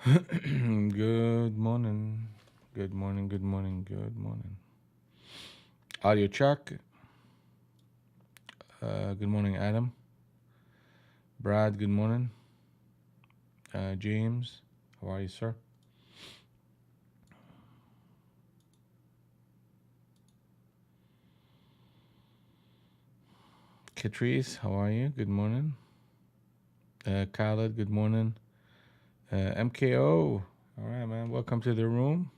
Good morning. Good morning. Good morning. Good morning. Audio check. Good morning, Adam. Brad, good morning. James, how are you, sir? Catrice, how are you? Good morning. Khaled, good morning. MKO, all right, man. Welcome to the room.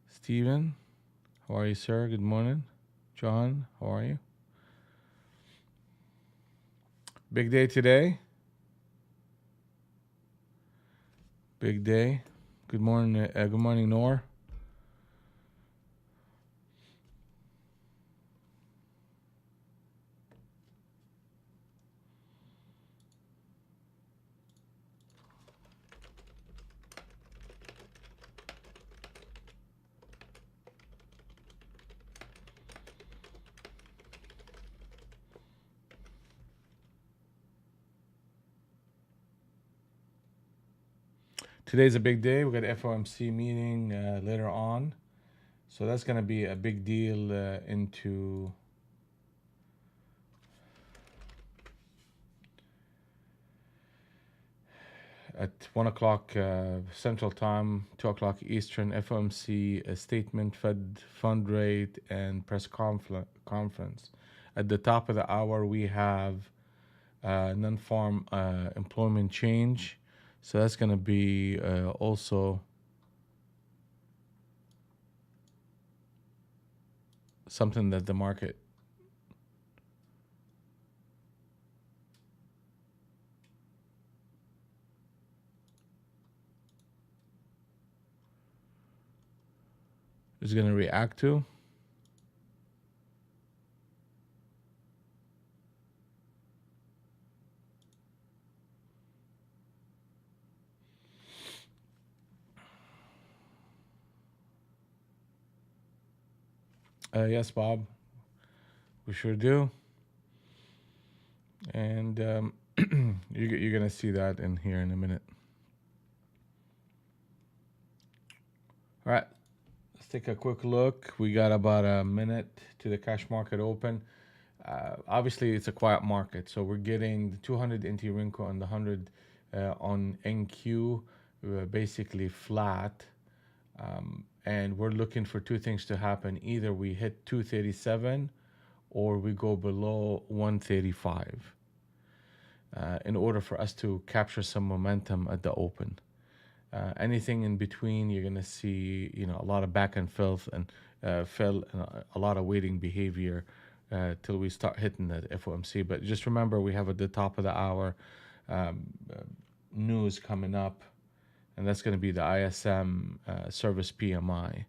Steven, how are you, sir? Good morning. John, how are you? Big day today. Big day. Good morning. Good morning, Noor. Today's a big day. We got FOMC meeting later on, so that's gonna be a big deal into at 1 o'clock Central Time, 2 o'clock Eastern. FOMC statement, Fed fund rate, and press conference. At the top of the hour, we have non-farm employment change, so that's gonna be also something that the market is gonna react to. Yes, Bob, we sure do. And you're gonna see that in here in a minute. All right, let's take a quick look. We got about a minute to the cash market open. Obviously, it's a quiet market, so we're getting the 200 NT Rinko and the 100 on NQ basically flat. And we're looking for two things to happen. Either we hit 237 or we go below 135 in order for us to capture some momentum at the open. Anything in between, you're gonna see, a lot of back and filth and fill and a lot of waiting behavior till we start hitting the FOMC. But just remember, we have at the top of the hour news coming up, and that's going to be the ISM service PMI,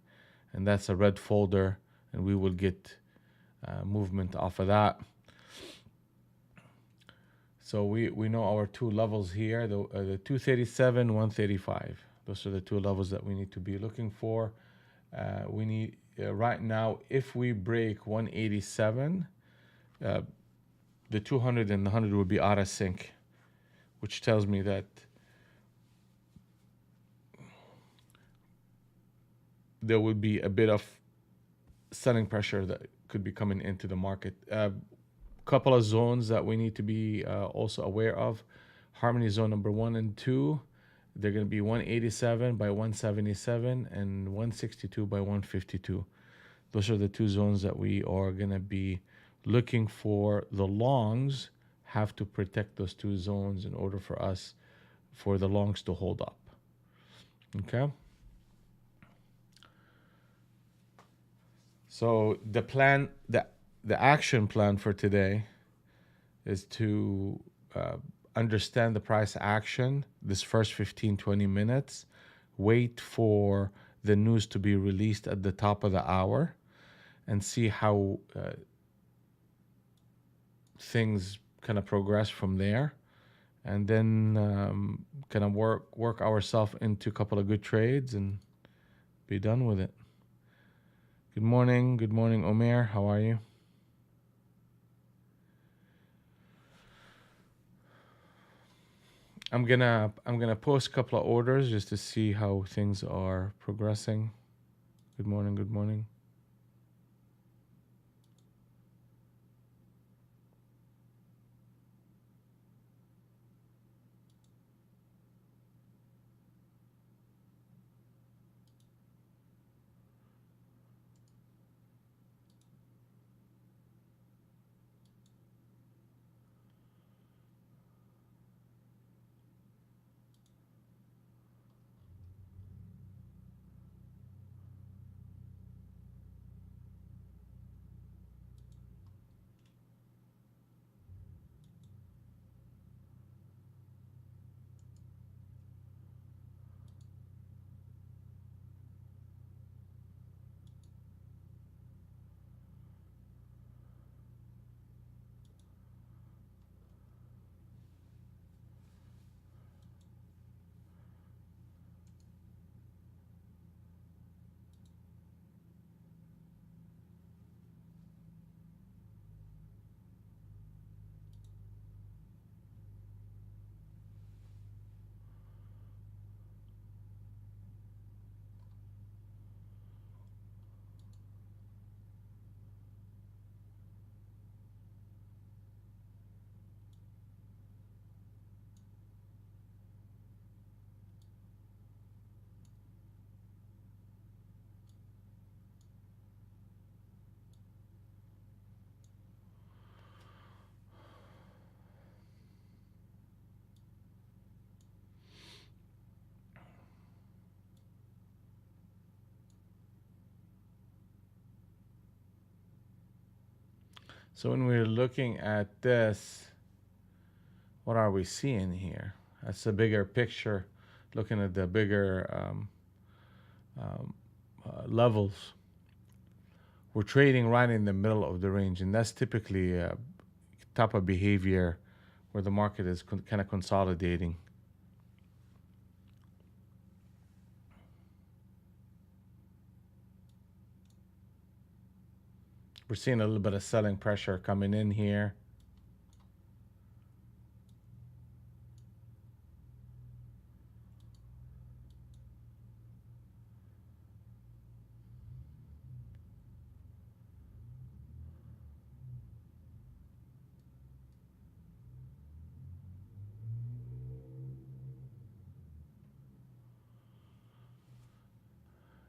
and that's a red folder, and we will get movement off of that. So we know our two levels here, the 237, 135. Those are the two levels that we need to be looking for. We need right now, if we break 187, the 200 and the 100 will be out of sync, which tells me that there would be a bit of selling pressure that could be coming into the market. Couple of zones that we need to be also aware of. Harmony zone number 1 and 2, they're going to be 187 by 177 and 162 by 152. Those are the two zones that we are going to be looking for. The longs have to protect those two zones in order for us, for the longs to hold up. Okay. So the action plan for today is to understand the price action this first 15-20 minutes, wait for the news to be released at the top of the hour, and see how things kind of progress from there, and then kind of work ourselves into a couple of good trades and be done with it. Good morning, Omer. How are you? I'm gonna post a couple of orders just to see how things are progressing. Good morning. Good morning. So when we're looking at this, what are we seeing here? That's a bigger picture, looking at the bigger levels. We're trading right in the middle of the range, and that's typically a type of behavior where the market is kind of consolidating. We're seeing a little bit of selling pressure coming in here.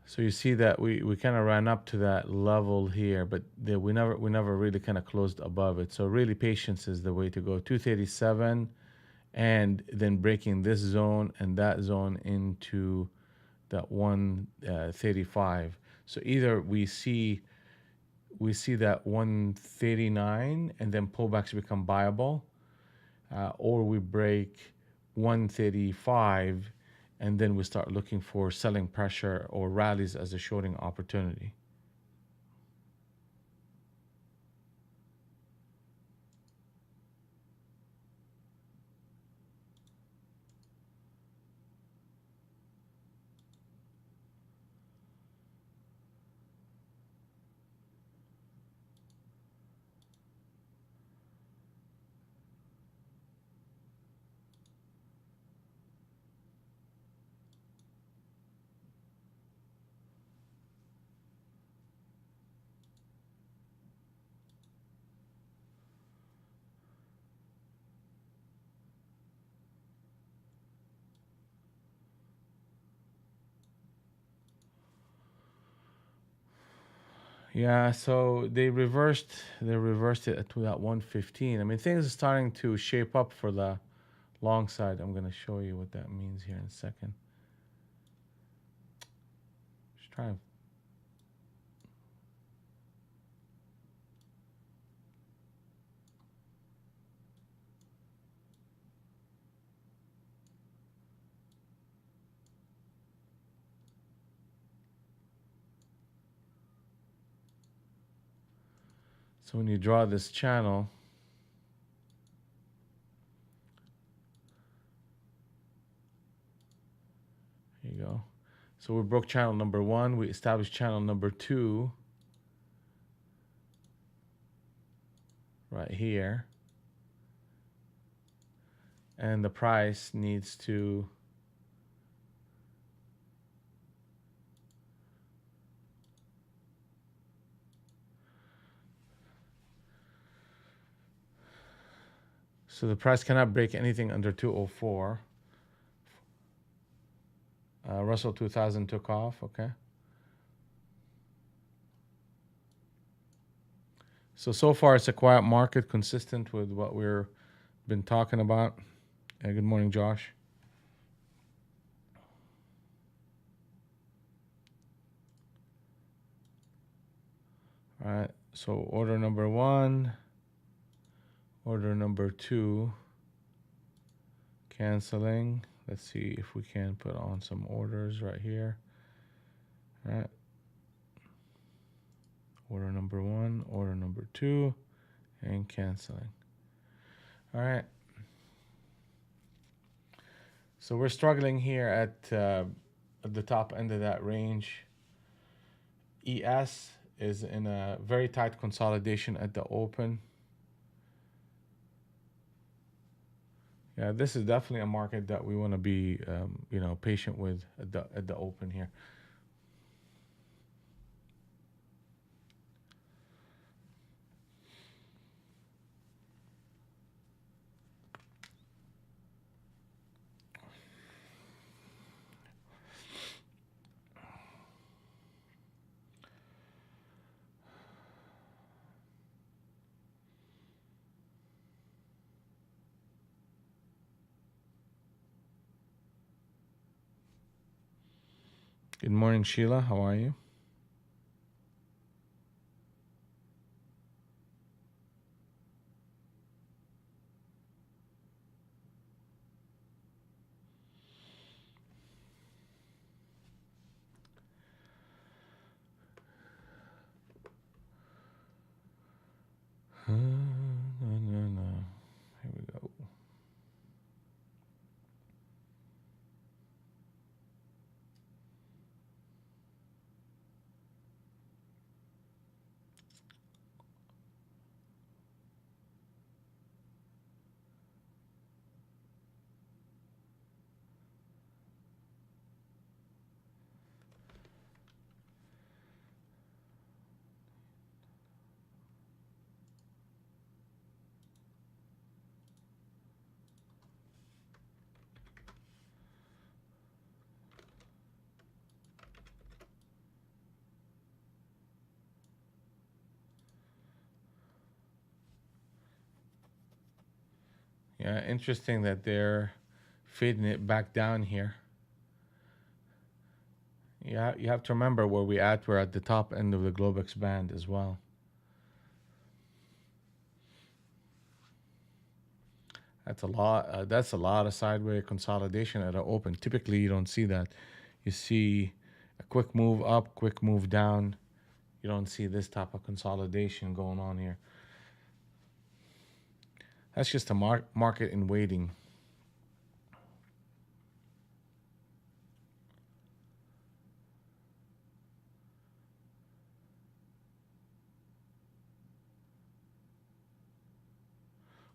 So you see that we kind of ran up to that level here, but we never really kind of closed above it. So really patience is the way to go. 237, and then breaking this zone and that zone into that 135. So either we see that 139 and then pullbacks become viable, or we break 135 and then we start looking for selling pressure or rallies as a shorting opportunity. Yeah, so they reversed it to that 115. I mean, things are starting to shape up for the long side. I'm going to show you what that means here in a second. Just trying. So when you draw this channel, here you go. So we broke channel number one. We established channel number two right here. and the price needs to so the price cannot break anything under 204. Russell 2000 took off. Okay. So far it's a quiet market, consistent with what we've been talking about. Good morning, Josh. All right. So order number 1, order number 2, canceling. Let's see if we can put on some orders right here. All right. Order number 1, order number 2, and canceling. All right. So we're struggling here at the top end of that range. ES is in a very tight consolidation at the open. Yeah, this is definitely a market that we want to be, patient with at the open here. Good morning, Sheila. How are you? No. Here we go. Yeah, interesting that they're fading it back down here. Yeah, you have to remember where we're at the top end of the Globex band as well. That's a lot. That's a lot of sideways consolidation at an open. Typically, you don't see that. You see a quick move up, quick move down. You don't see this type of consolidation going on here. That's just a market in waiting.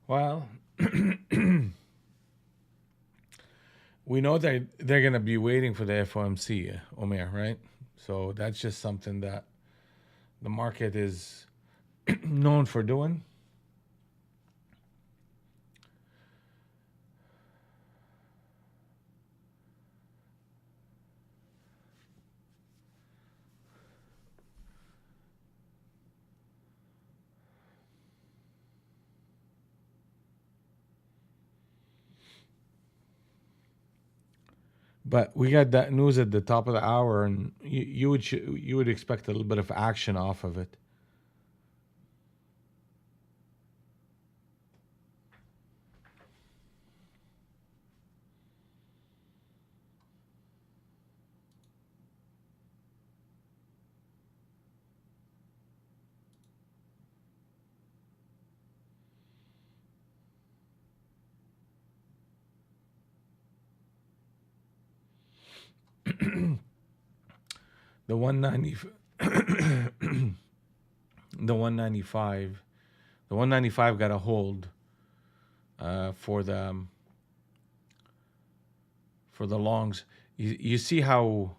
Well, we know that they're going to be waiting for the FOMC, Omer, right? So that's just something that the market is known for doing. But we got that news at the top of the hour, and you would expect a little bit of action off of it. The 190, the 195, the 195 got a hold for the for the longs. You see how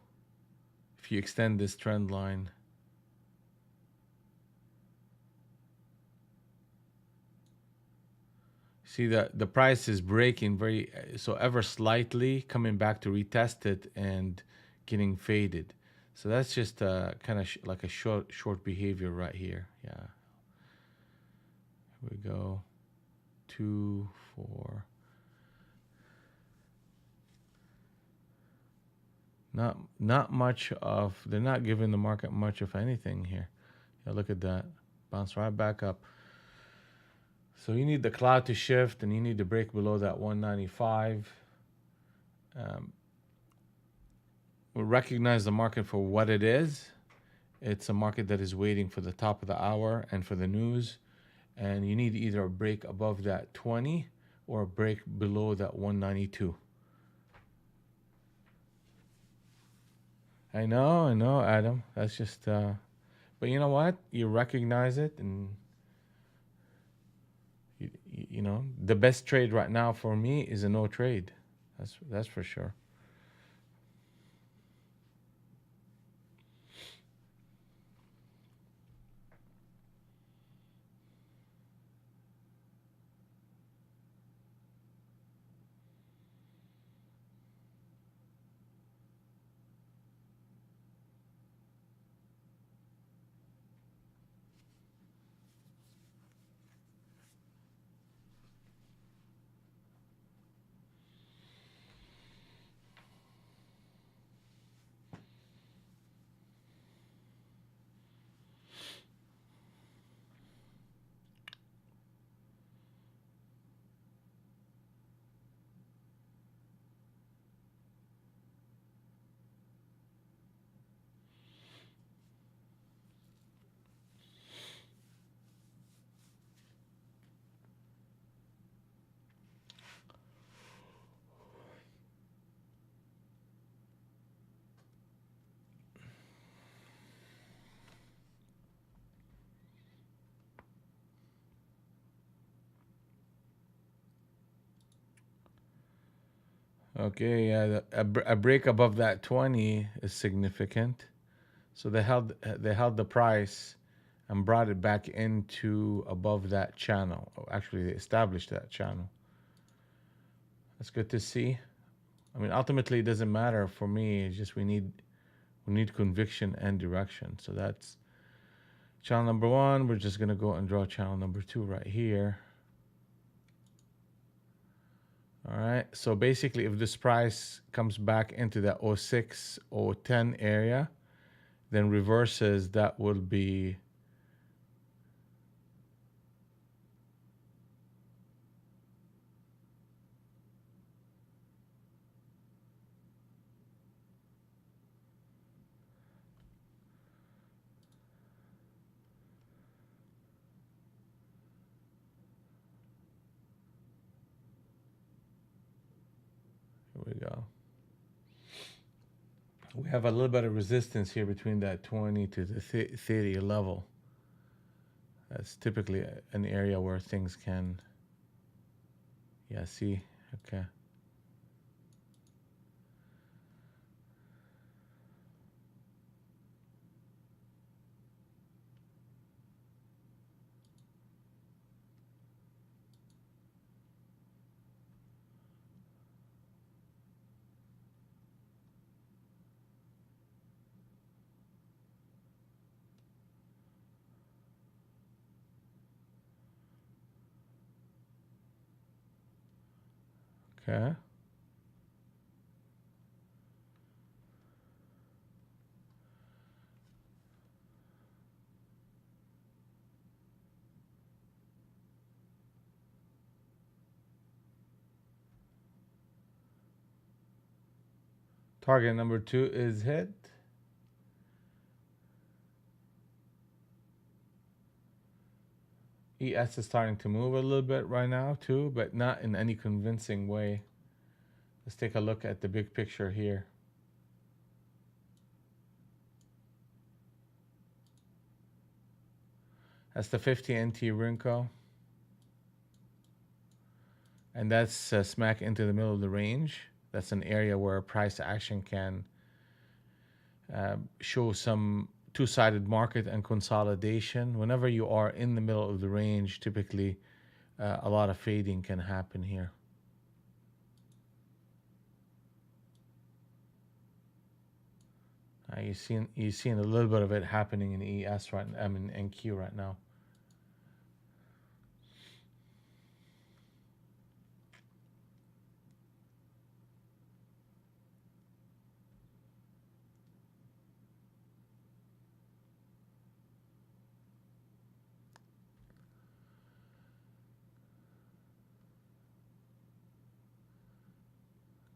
if you extend this trend line, see that the price is breaking very so ever slightly, coming back to retest it and getting faded. So that's just kind of like a short behavior right here. Yeah. Here we go. 2, 4. Not much of, they're not giving the market much of anything here. Yeah, look at that. Bounce right back up. So you need the cloud to shift, and you need to break below that 195. We recognize the market for what it is. It's a market that is waiting for the top of the hour and for the news. And you need either a break above that 20 or a break below that 192. I know, Adam. That's just, but you know what? You recognize it, and you know the best trade right now for me is a no trade. That's for sure. Okay, yeah, a break above that 20 is significant. So they held the price and brought it back into above that channel. Actually, they established that channel. That's good to see. I mean, ultimately, it doesn't matter for me. It's just we need conviction and direction. So that's channel number 1. We're just gonna go and draw channel number 2 right here. All right. So basically, if this price comes back into that 06, 010 area, then reverses, that will be here we go. We have a little bit of resistance here between that 20 to the 30 level. That's typically an area where things can, yeah, see, okay. Okay. Target number 2 is hit. ES is starting to move a little bit right now too, but not in any convincing way. Let's take a look at the big picture here. That's the 50 NT Rinko. And that's smack into the middle of the range. That's an area where price action can show some two-sided market and consolidation. Whenever you are in the middle of the range, typically a lot of fading can happen here. You're seeing a little bit of it happening in ES right now, I mean NQ right now.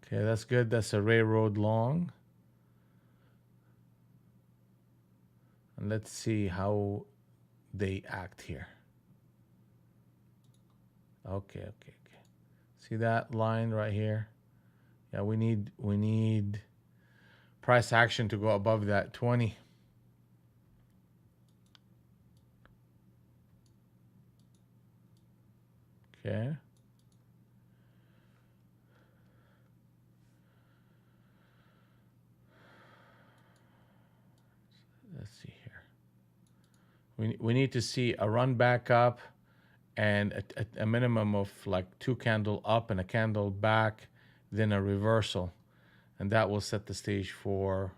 Okay, that's good. That's a railroad long. And let's see how they act here. Okay, okay, okay. See that line right here? Yeah, we need price action to go above that 20. Okay. Let's see here. We need to see a run back up and a minimum of like 2 candle up and a candle back, then a reversal. And that will set the stage for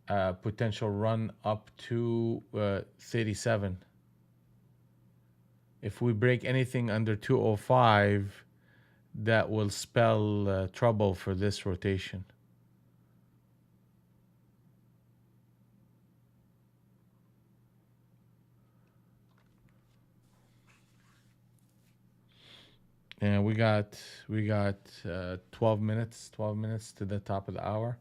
a potential run up to 37. If we break anything under 205, that will spell trouble for this rotation. And we got 12 minutes to the top of the hour.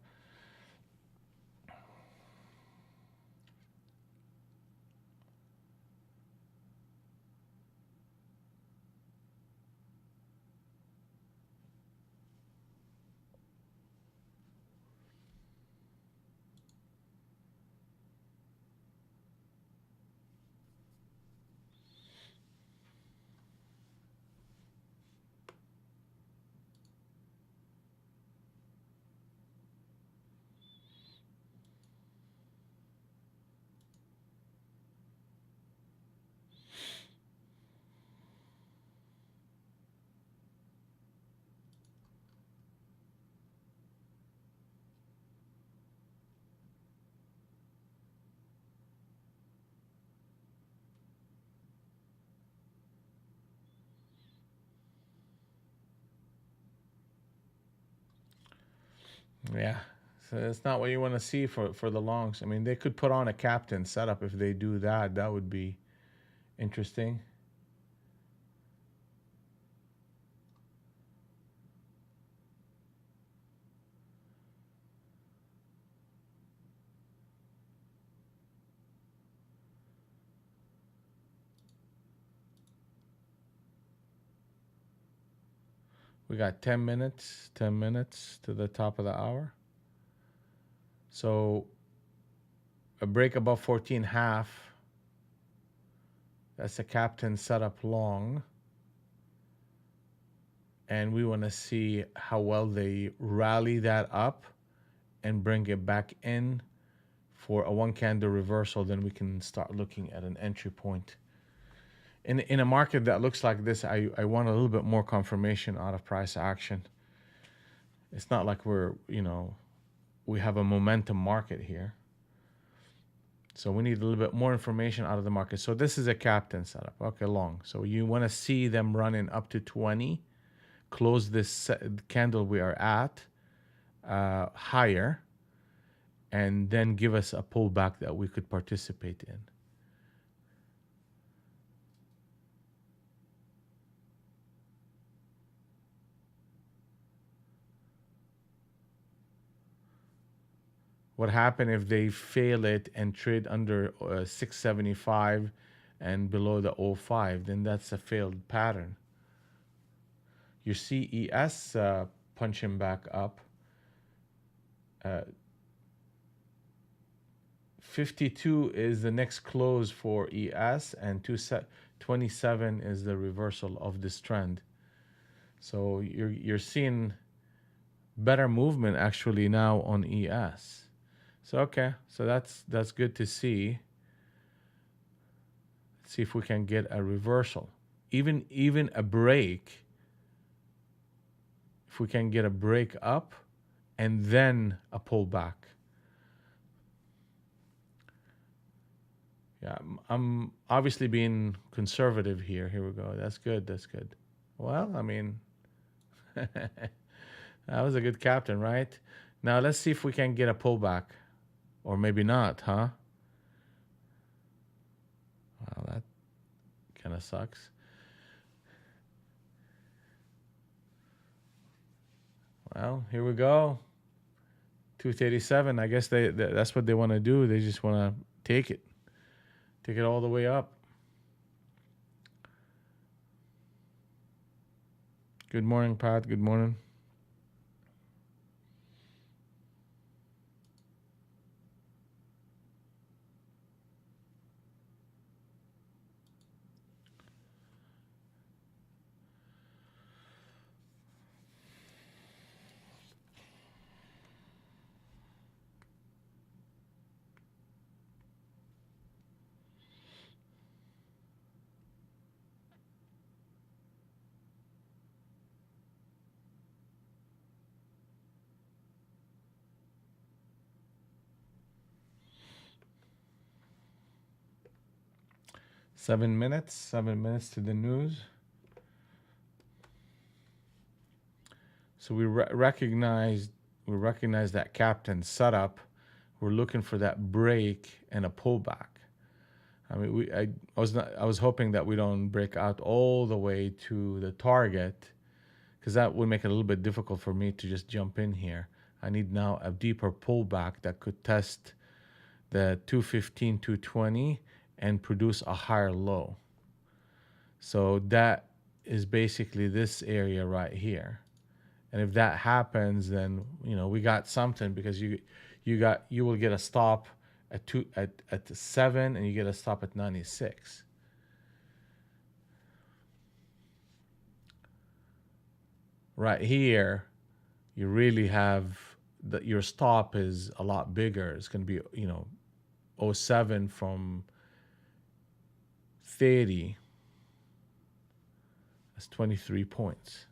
Yeah. So it's not what you want to see for the longs. I mean, they could put on a captain setup if they do that. That would be interesting. We got 10 minutes to the top of the hour. So a break above 14.5. That's a captain setup long. And we want to see how well they rally that up and bring it back in for a 1 candle reversal. Then we can start looking at an entry point. In a market that looks like this, I want a little bit more confirmation out of price action. It's not like we have a momentum market here. So we need a little bit more information out of the market. So this is a captain setup. Okay, long. So you want to see them running up to 20, close this candle we are at higher, and then give us a pullback that we could participate in. What happened if they fail it and trade under 675 and below the 05? Then that's a failed pattern. You see ES punching back up. 52 is the next close for ES, and 27 is the reversal of this trend. So you're seeing better movement actually now on ES. So okay, so that's good to see. Let's see if we can get a reversal. Even a break, if we can get a break up and then a pullback. Yeah, I'm obviously being conservative here. Here we go. That's good. That's good. Well, I mean, that was a good captain, right? Now let's see if we can get a pullback, or maybe not, huh? Wow, that kind of sucks. Well, here we go. 237. I guess that's what they want to do. They just want to take it all the way up. Good morning, Pat. Good morning. Seven minutes to the news. So we recognize that captain setup. We're looking for that break and a pullback. I mean, I was hoping that we don't break out all the way to the target, because that would make it a little bit difficult for me to just jump in here. I need now a deeper pullback that could test the 215, 220 and produce a higher low. So that is basically this area right here. And if that happens, then we got something, because you will get a stop at 7, and you get a stop at 96. Right here, you really have that your stop is a lot bigger. It's going to be oh 07 from 30. That's 23 points.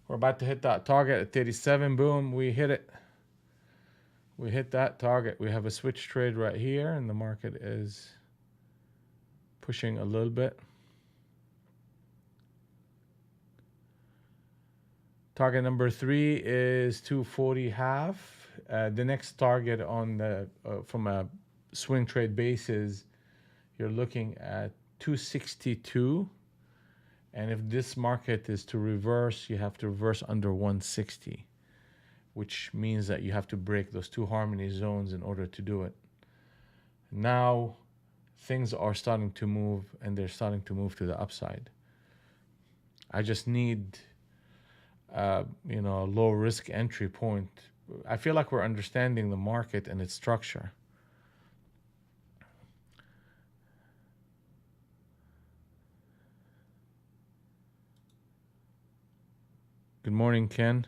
We're about to hit that target at 37. Boom, we hit it. We hit that target. We have a switch trade right here, and the market is pushing a little bit. Target number 3 is 240 half. The next target on the from a swing trade basis, you're looking at 262. And if this market is to reverse, you have to reverse under 160, which means that you have to break those two harmony zones in order to do it. Now, things are starting to move, and they're starting to move to the upside. I just need, a low risk entry point. I feel like we're understanding the market and its structure. Good morning, Ken.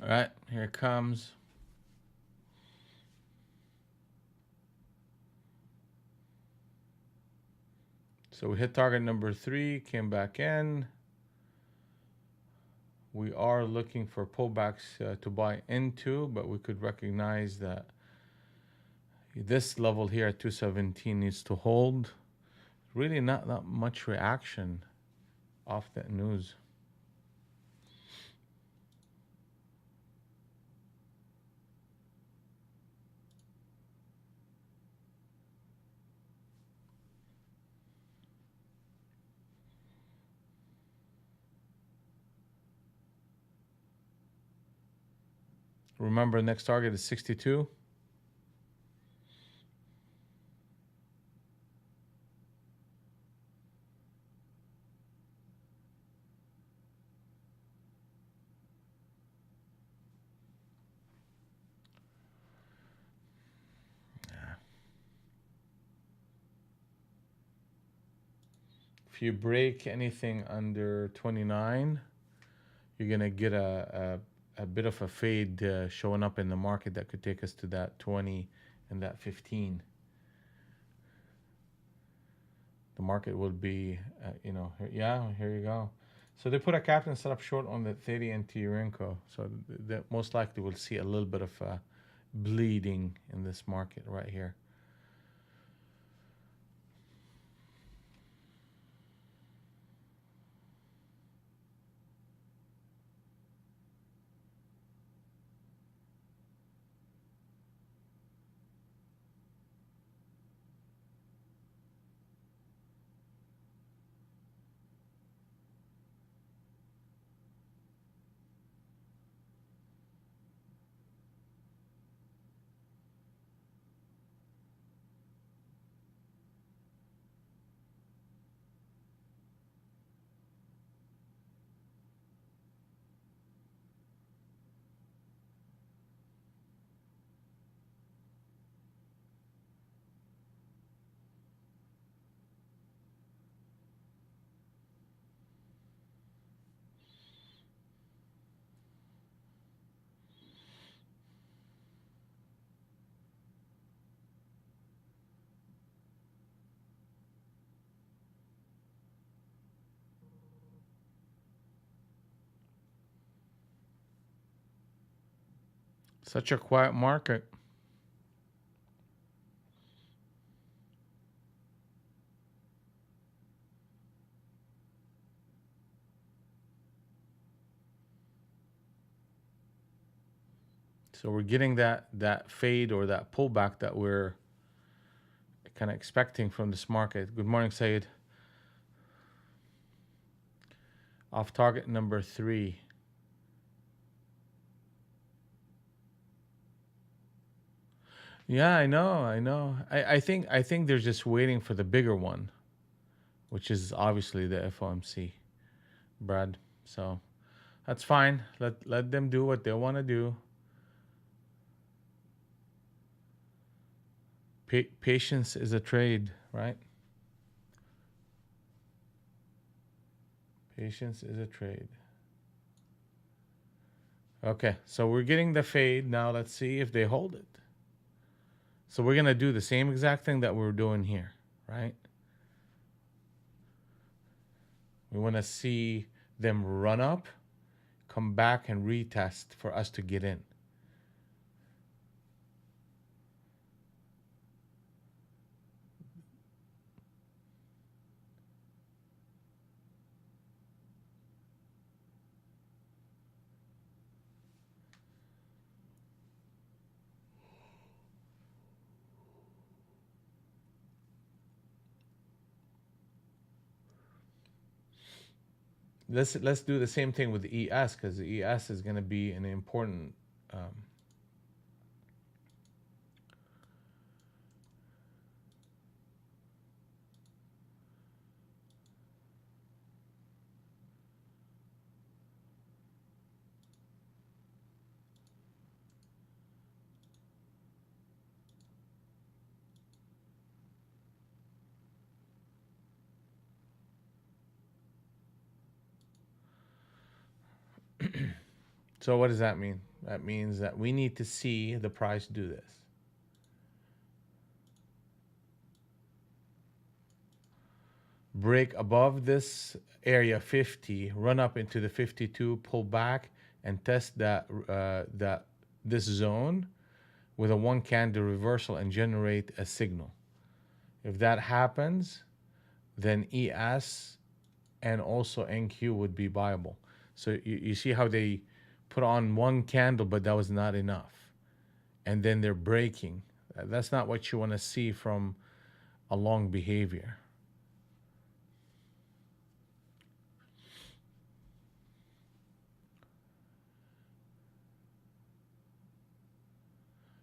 All right, here it comes. So we hit target number 3, came back in. We are looking for pullbacks to buy into, but we could recognize that this level here at 217 needs to hold. Really not that much reaction off that news. Remember, next target is 62. If you break anything under 29, you're gonna get a bit of a fade showing up in the market that could take us to that 20 and that 15. The market will be, here you go. So they put a captain set up short on the 30 NT Renko. So that most likely we'll see a little bit of bleeding in this market right here. Such a quiet market. So we're getting that fade or that pullback that we're kind of expecting from this market. Good morning, Sayed. Off target number 3. Yeah, I know. I think they're just waiting for the bigger one, which is obviously the FOMC, Brad. So that's fine. Let them do what they want to do. Patience is a trade, right? Patience is a trade. Okay, so we're getting the fade. Now let's see if they hold it. So we're going to do the same exact thing that we're doing here, right? We want to see them run up, come back and retest for us to get in. Let's do the same thing with the ES, because the ES is going to be an important So what does that mean? That means that we need to see the price do this. Break above this area 50, run up into the 52, pull back, and test this zone with a one candle reversal and generate a signal. If that happens, then ES and also NQ would be viable. So you see how they put on one candle, but that was not enough. And then they're breaking. That's not what you want to see from a long behavior.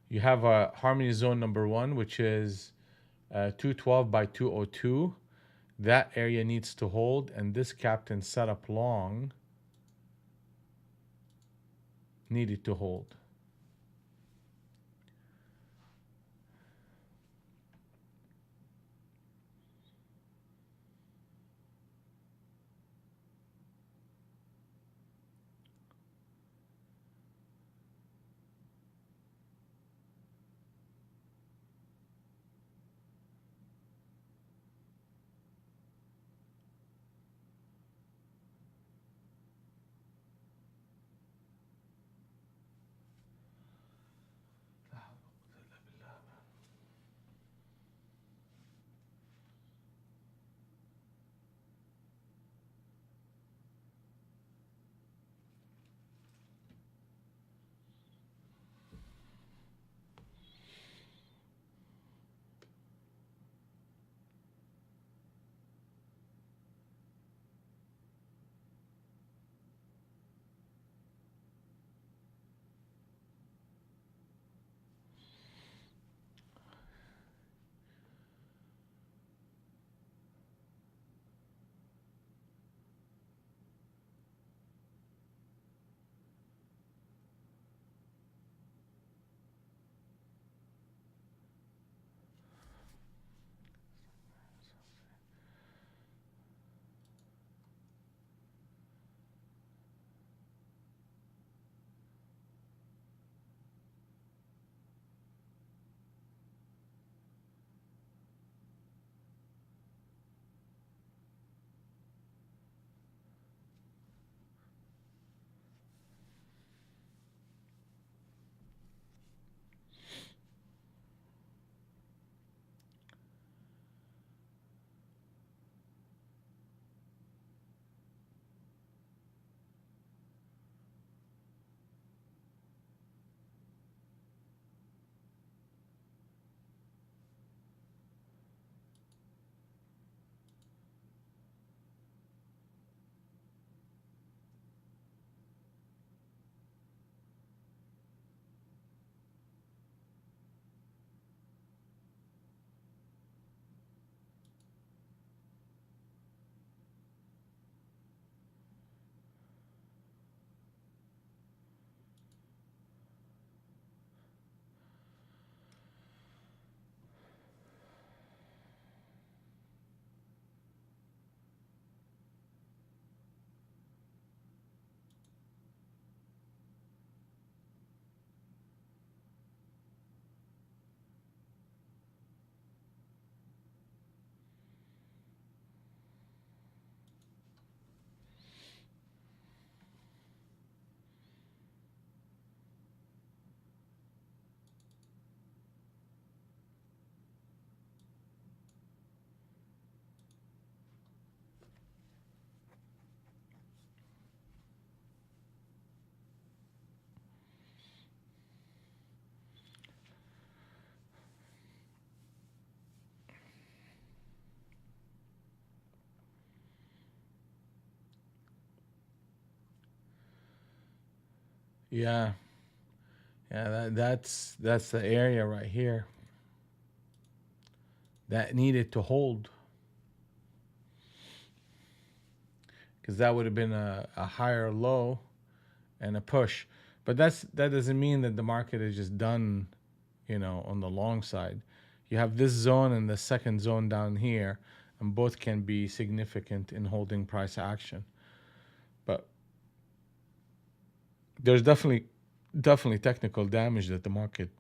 You have a harmony zone number 1, which is 212 by 202. That area needs to hold, and this captain set up long needed to hold. Yeah, yeah, that's the area right here that needed to hold, because that would have been a higher low and a push. But that doesn't mean that the market is just done, on the long side. You have this zone and the second zone down here, and both can be significant in holding price action. But there's definitely definitely technical damage that the market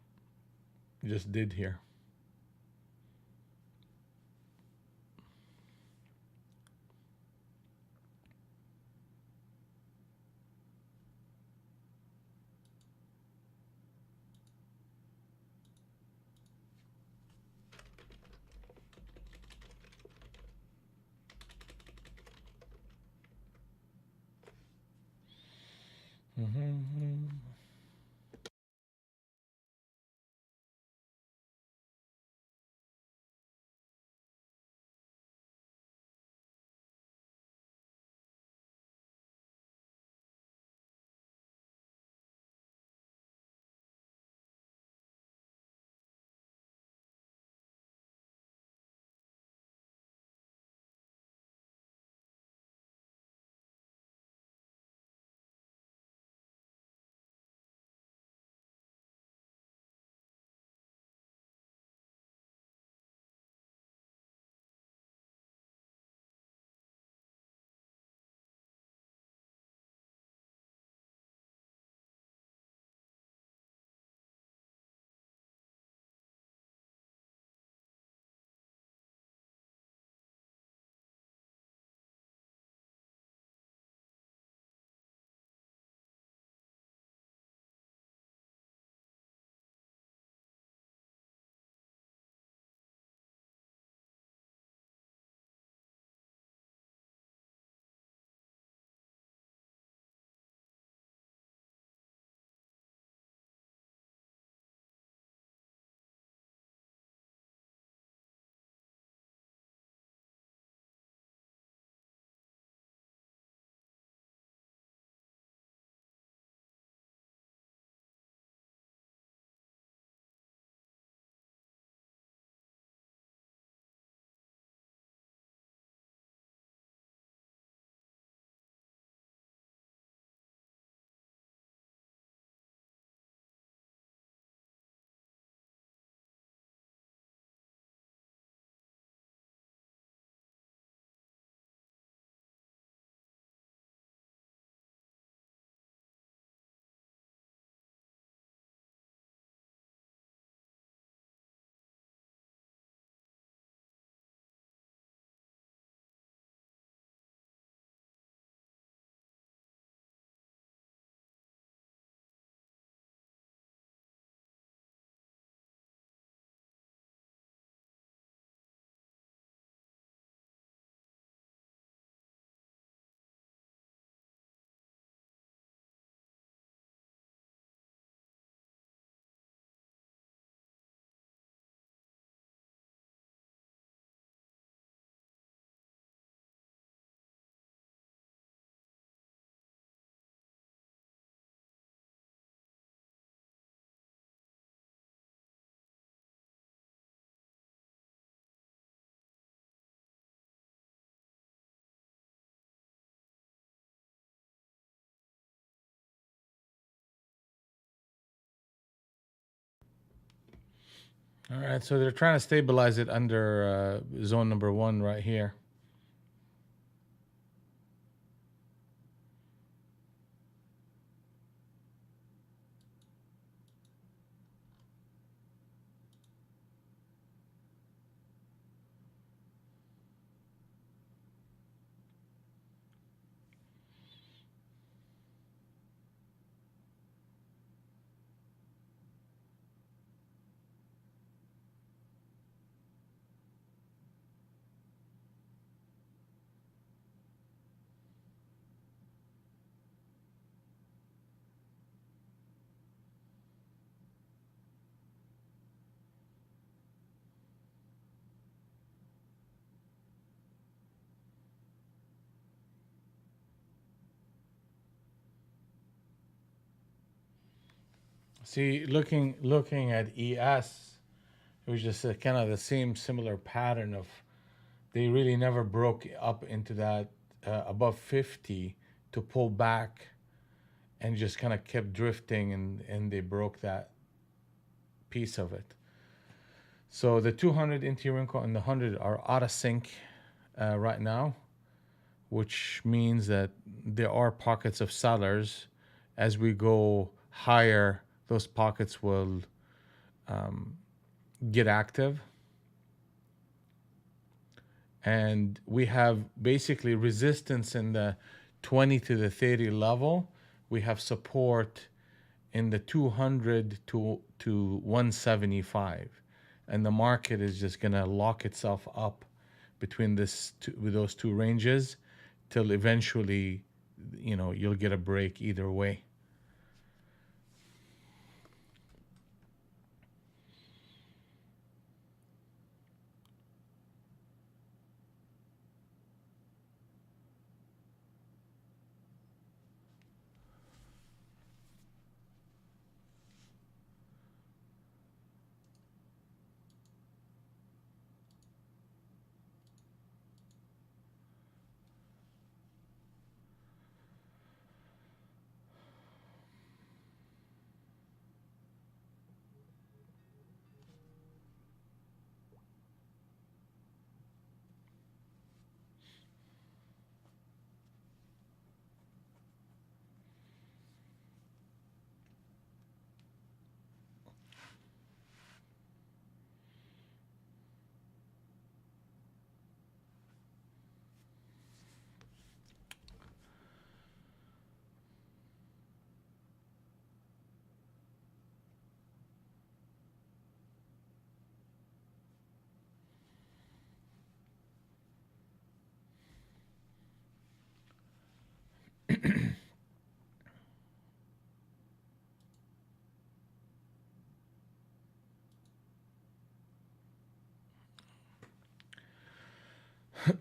just did here. Mm-hmm. All right, so they're trying to stabilize it under zone number one right here. See, looking at ES, it was just kind of the same similar pattern of they really never broke up into that above 50 to pull back and just kind of kept drifting, and they broke that piece of it. So the 200 NT wrinkle and the 100 are out of sync right now, which means that there are pockets of sellers as we go higher those pockets will get active. And we have basically resistance in the 20 to the 30 level. We have support in the 200 to 175, and the market is just going to lock itself up between with those two ranges till eventually, you'll get a break either way.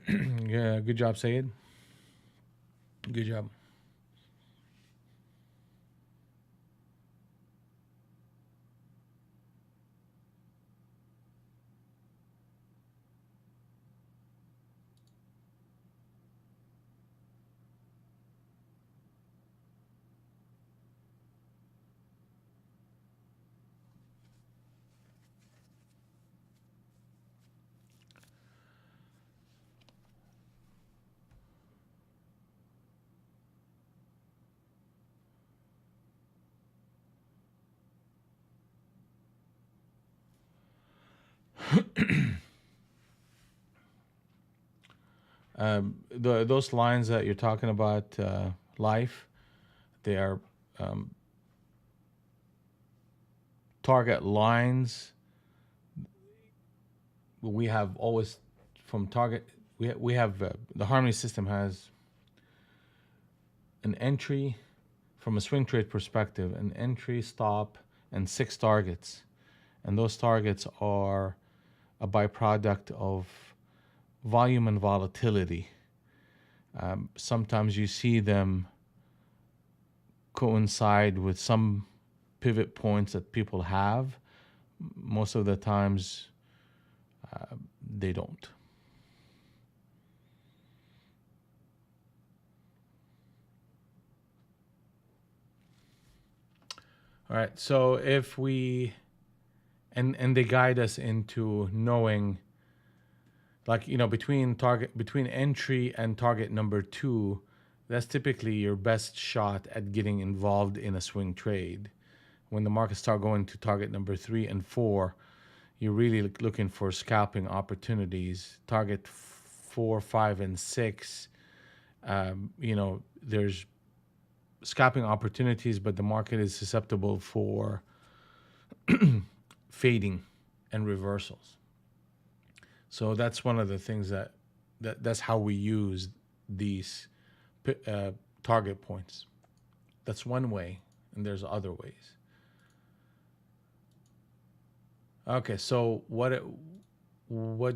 Yeah, good job, Sayed. Good job. Those lines that you're talking about, life, they are target lines. We have always from target. We have the Harmony system has an entry from a swing trade perspective, an entry, stop, and 6 targets, and those targets are a byproduct of volume and volatility. Sometimes you see them coincide with some pivot points that people have. Most of the times, they don't. All right. So if we and they guide us into knowing, like, between entry and target number 2, that's typically your best shot at getting involved in a swing trade. When the markets start going to target number 3 and 4, you're really looking for scalping opportunities. Target 4, 5, and 6, there's scalping opportunities, but the market is susceptible for fading and reversals. So that's one of the things that's how we use these target points. That's one way, and there's other ways. Okay, so what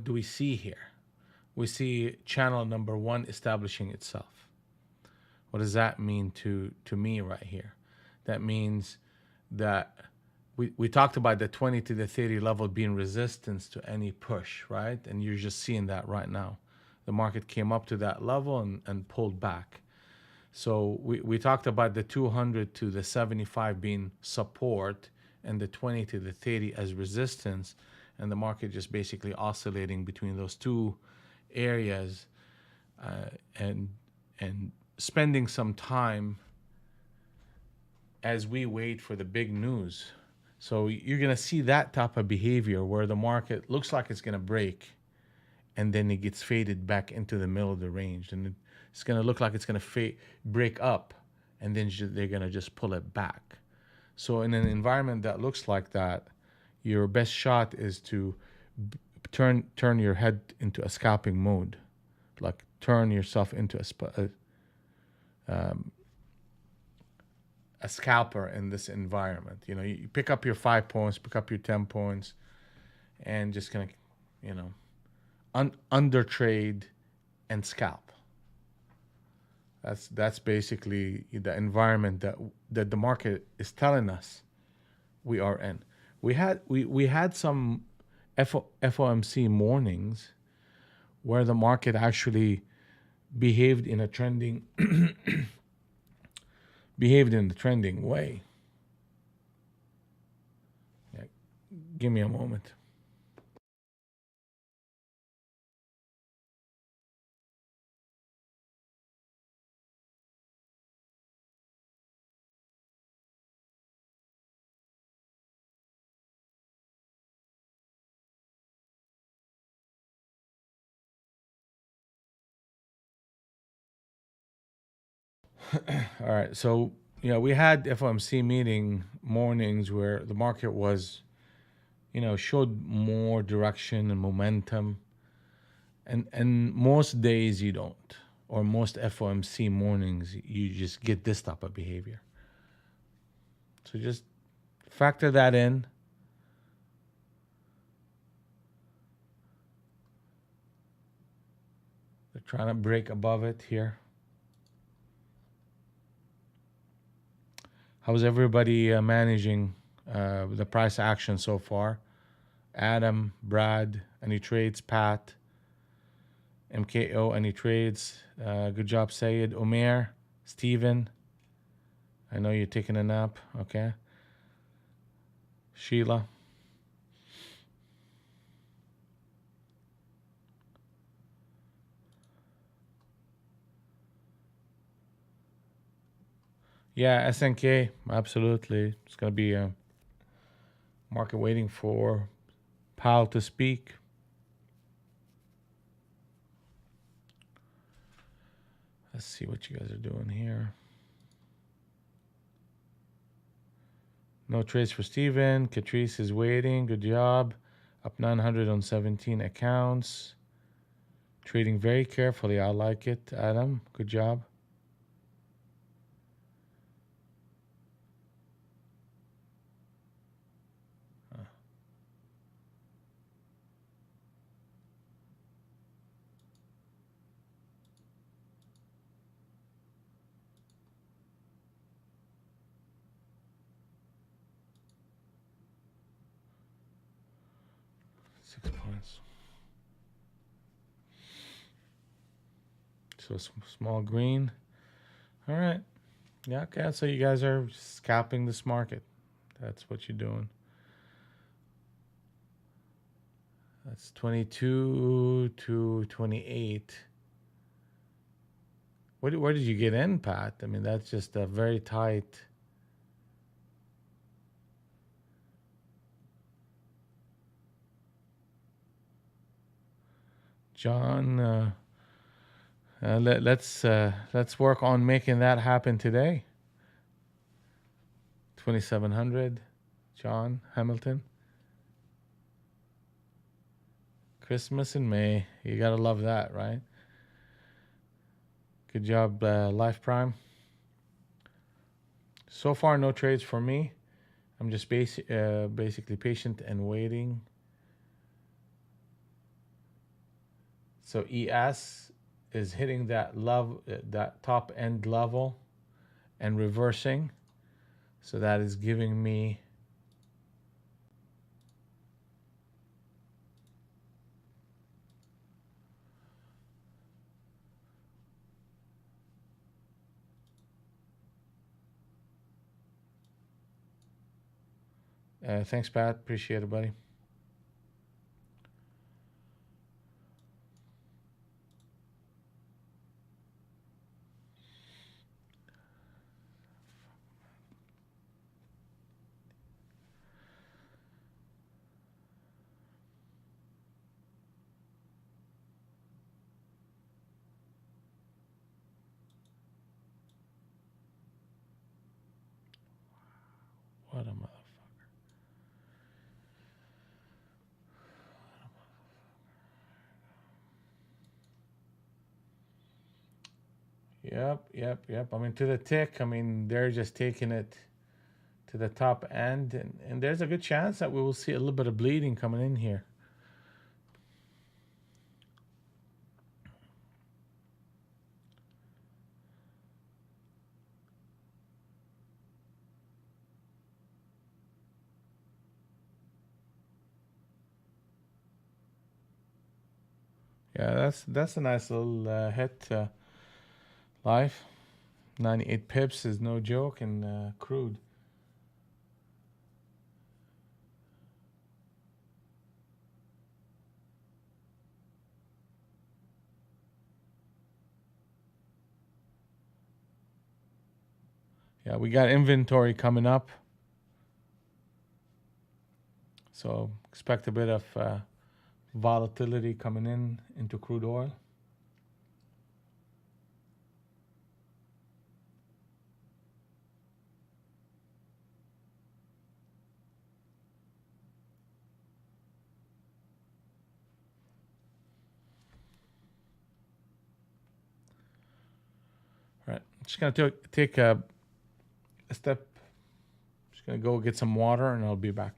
do we see here? We see channel number 1 establishing itself. What does that mean to me right here? That means that we talked about the 20 to the 30 level being resistance to any push, right? And you're just seeing that right now. The market came up to that level and pulled back. So we talked about the 200 to the 75 being support and the 20 to the 30 as resistance, and the market just basically oscillating between those two areas, and spending some time as we wait for the big news. So you're going to see that type of behavior where the market looks like it's going to break and then it gets faded back into the middle of the range. And it's going to look like it's going to break up and then they're going to just pull it back. So in an environment that looks like that, your best shot is to turn your head into a scalping mode, like turn yourself into a scalper in this environment. You know, you pick up your 5 points, pick up your 10 points, and just kind of, you know, under trade and scalp. That's basically the environment that the market is telling us we are in. We had some FOMC mornings where the market actually behaved in a trending behaved in the trending way. Yeah, give me a moment. All right, so we had FOMC meeting mornings where the market was, showed more direction and momentum, and most days you don't, or most FOMC mornings you just get this type of behavior. So just factor that in. They're trying to break above it here. How's everybody managing the price action so far? Adam, Brad, any trades? Pat, MKO, any trades? Good job, Sayed. Omer, Steven. I know you're taking a nap. Okay. Sheila. Yeah, SNK, absolutely. It's going to be a market waiting for Powell to speak. Let's see what you guys are doing here. No trades for Steven. Catrice is waiting. Good job. Up 900 on 17 accounts. Trading very carefully. I like it, Adam. Good job. £6. So small green. All right. Yeah, okay. So you guys are scalping this market. That's what you're doing. That's 22 to 28. Where did you get in, Pat? I mean, that's just a very tight. John, let's work on making that happen today. 2700. John Hamilton. Christmas in May. You gotta love that, right? Good job, Life Prime. So far, no trades for me. I'm just basically patient and waiting. So ES is hitting that top end level and reversing. So that is giving me thanks, Pat. Appreciate it, buddy. What a mother. Yep. I mean, to the tick. I mean, they're just taking it to the top end, and there's a good chance that we will see a little bit of bleeding coming in here. Yeah, that's a nice little hit. Live 98 pips is no joke in crude. Yeah, we got inventory coming up, so expect a bit of volatility coming in into crude oil. Right, just gonna take a step. Just gonna go get some water, and I'll be back.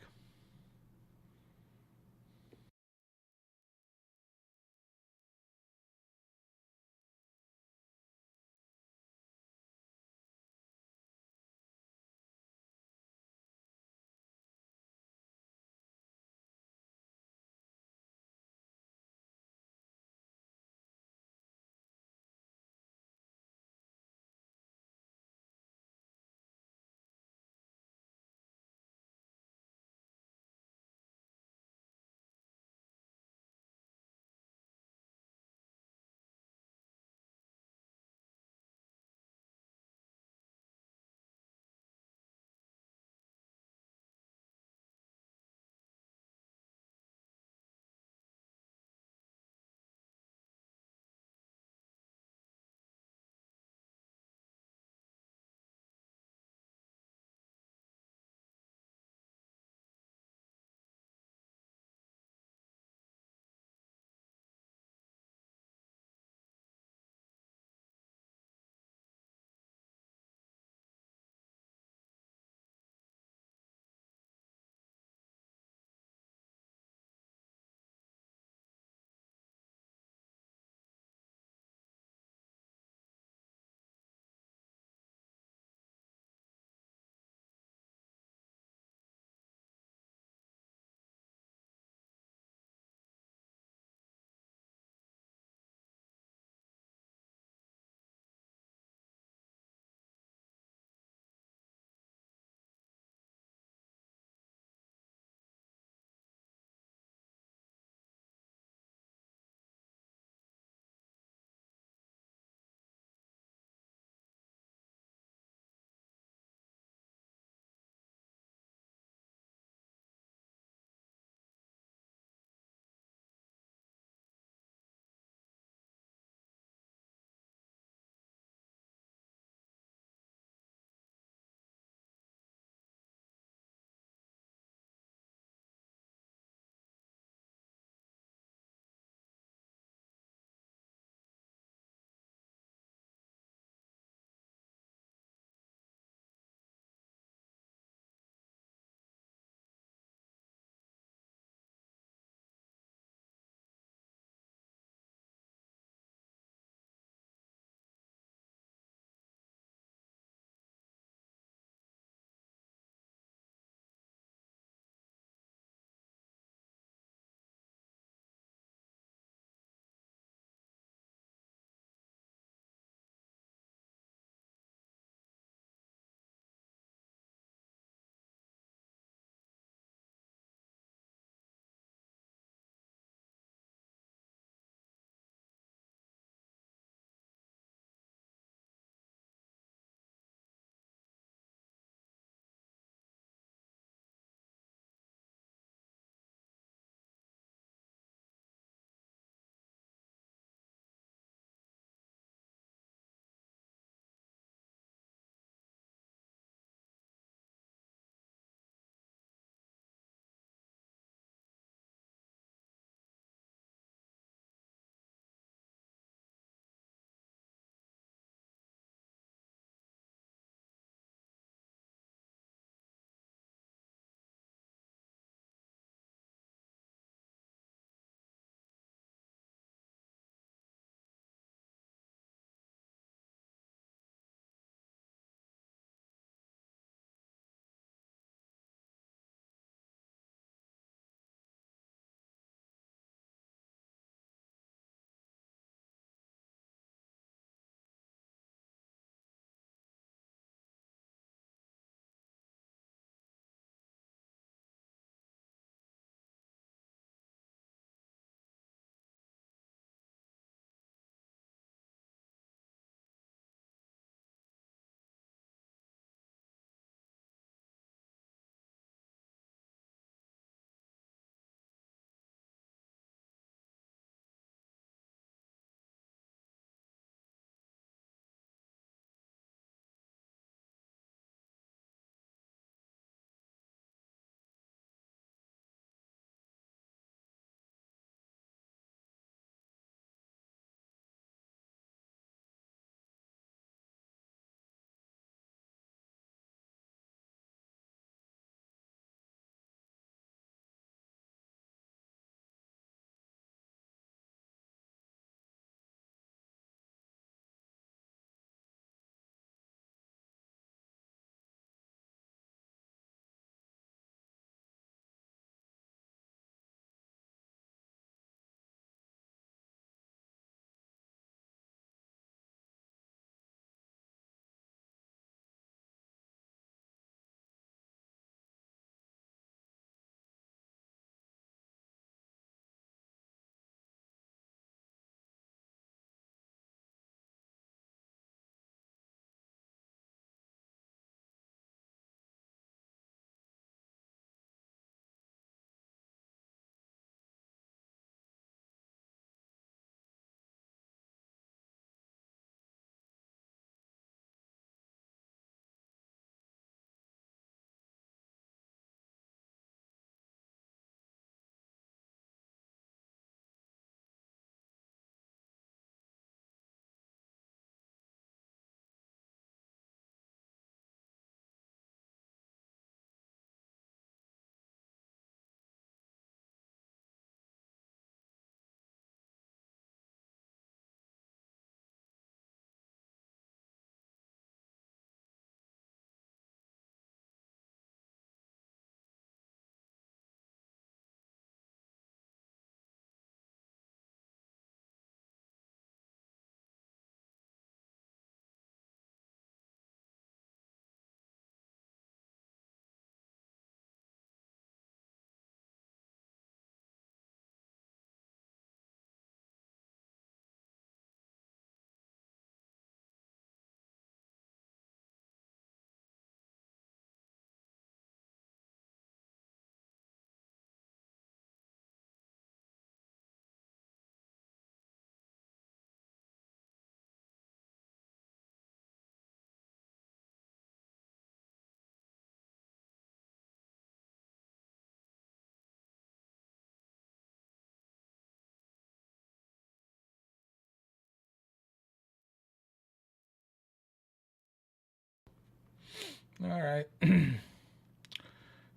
All right.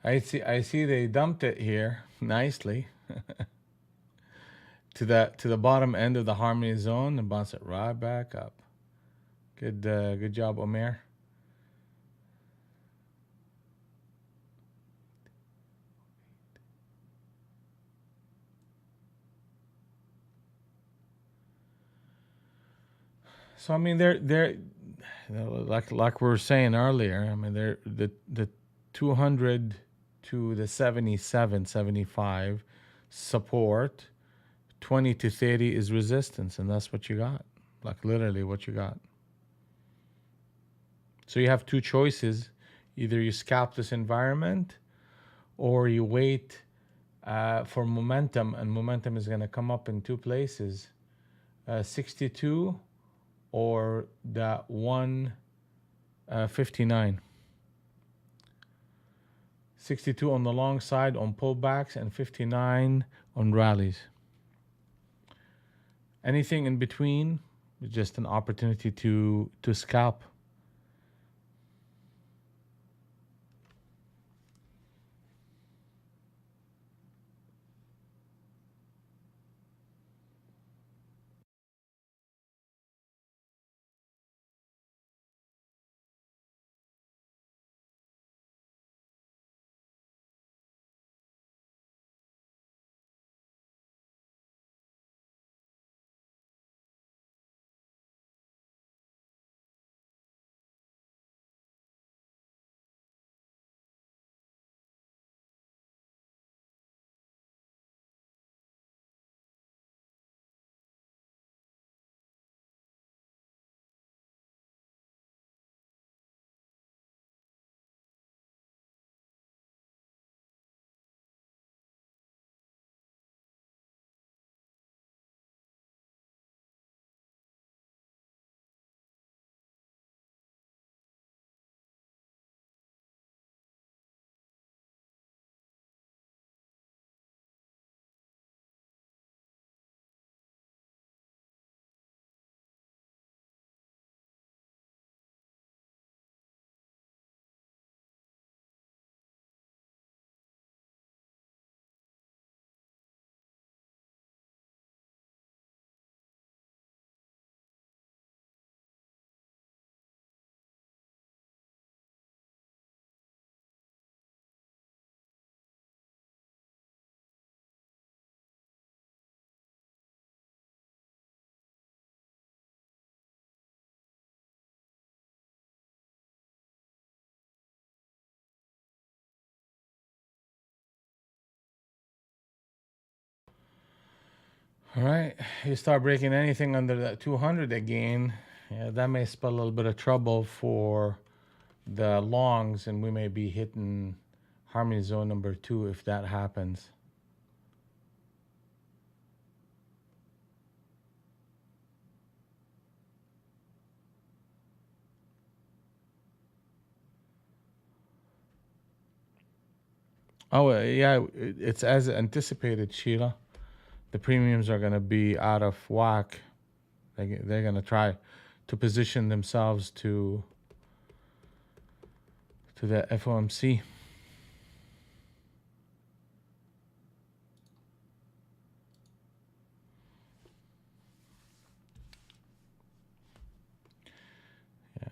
I see they dumped it here nicely to the bottom end of the harmony zone and bounce it right back up. Good job, Omer. So I mean, they're like we were saying earlier. I mean, they're the 200 to the 77, 75 support. 20 to 30 is resistance, and that's what you got. Like literally what you got. So you have two choices: either you scalp this environment, or you wait for momentum, and momentum is going to come up in two places: 62 or that 159. 62 on the long side on pullbacks and 59 on rallies. Anything in between is just an opportunity to scalp. All right, you start breaking anything under that 200 again, yeah, that may spell a little bit of trouble for the longs, and we may be hitting harmony zone number 2 if that happens. Oh, yeah, it's as anticipated, Sheila. The premiums are going to be out of whack. They're going to try to position themselves to the FOMC. Yeah.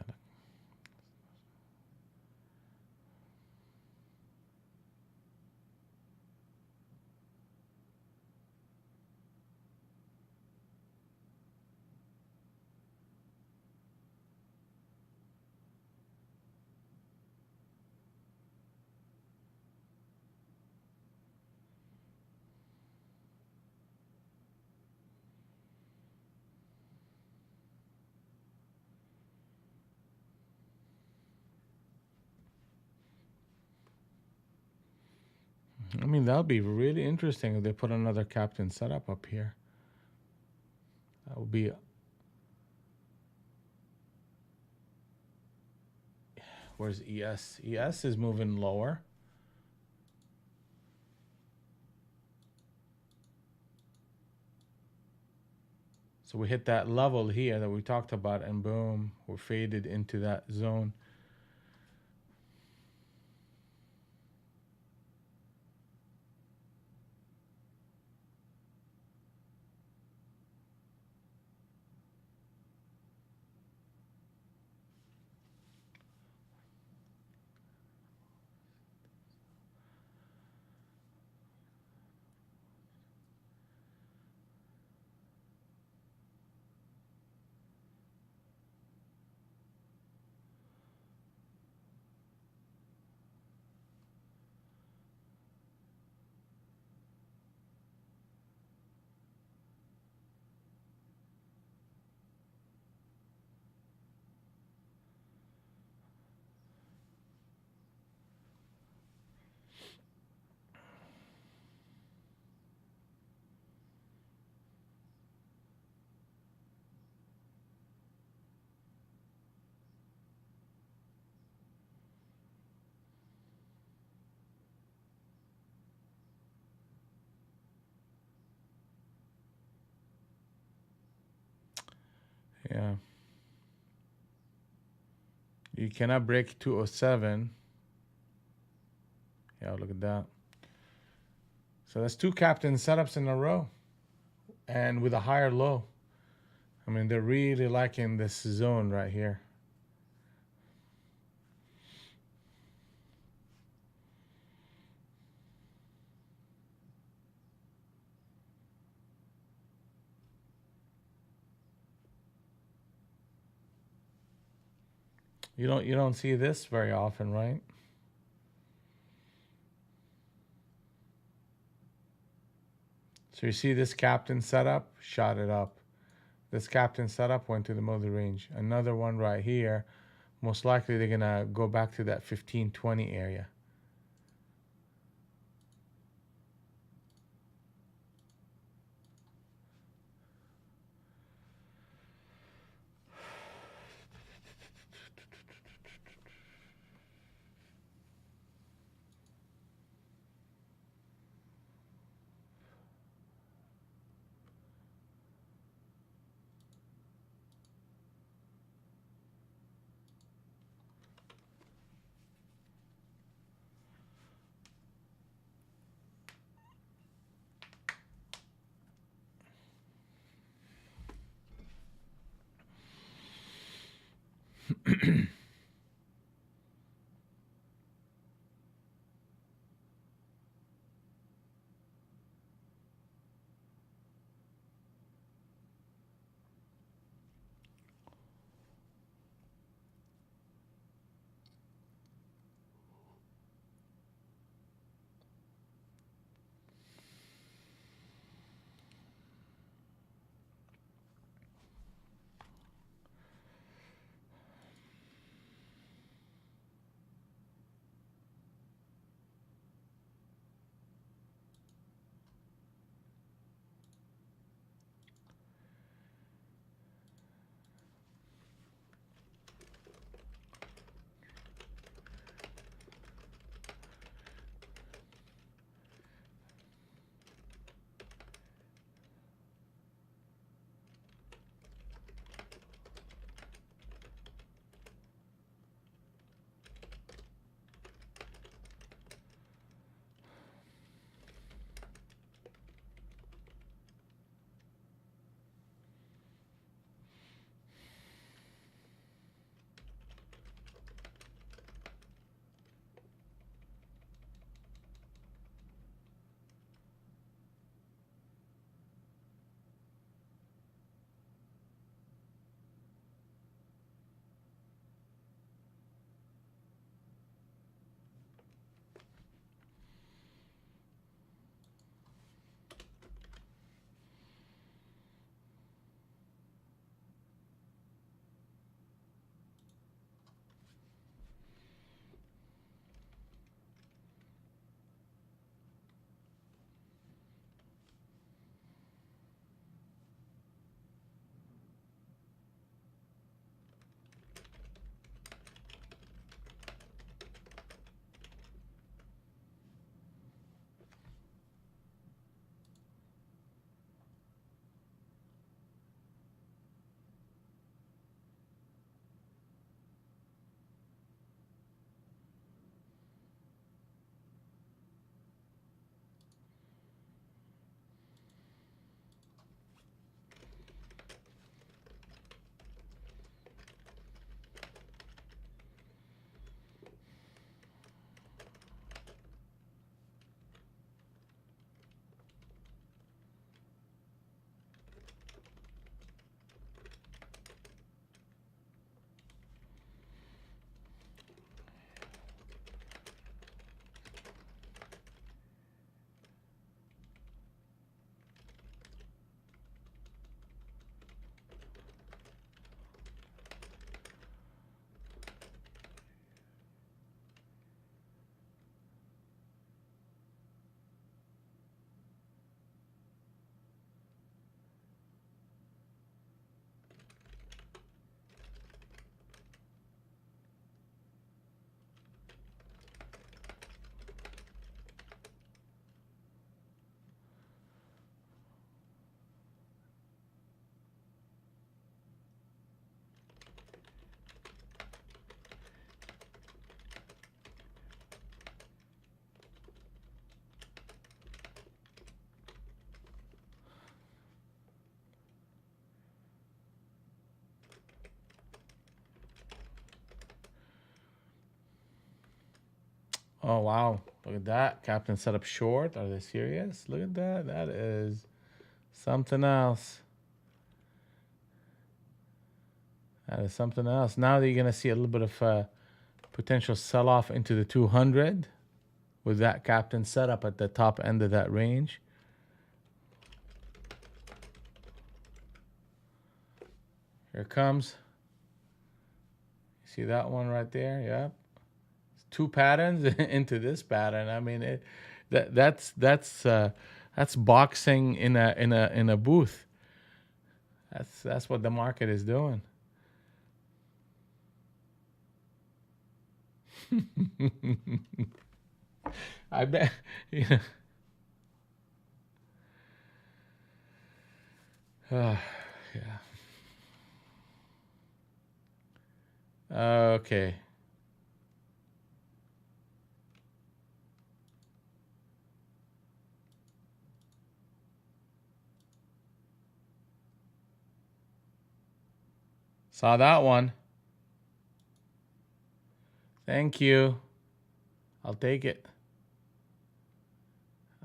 I mean, that would be really interesting if they put another captain setup up here. That would be. Where's ES? ES is moving lower. So we hit that level here that we talked about, and boom, we're faded into that zone. Yeah. You cannot break 207. Yeah, look at that. So that's two captain setups in a row and with a higher low. I mean, they're really liking this zone right here. You don't see this very often, right? So you see this captain setup, shot it up. This captain setup went to the middle of the range. Another one right here. Most likely they're gonna go back to that 15-20 area. Oh, wow. Look at that. Captain set up short. Are they serious? Look at that. That is something else. That is something else. Now you're going to see a little bit of potential sell-off into the 200 with that captain set up at the top end of that range. Here it comes. See that one right there? Yep. Two patterns into this pattern. I mean, that's boxing in a booth. That's what the market is doing. I bet. Yeah. Yeah. Okay. Saw that one. Thank you. I'll take it.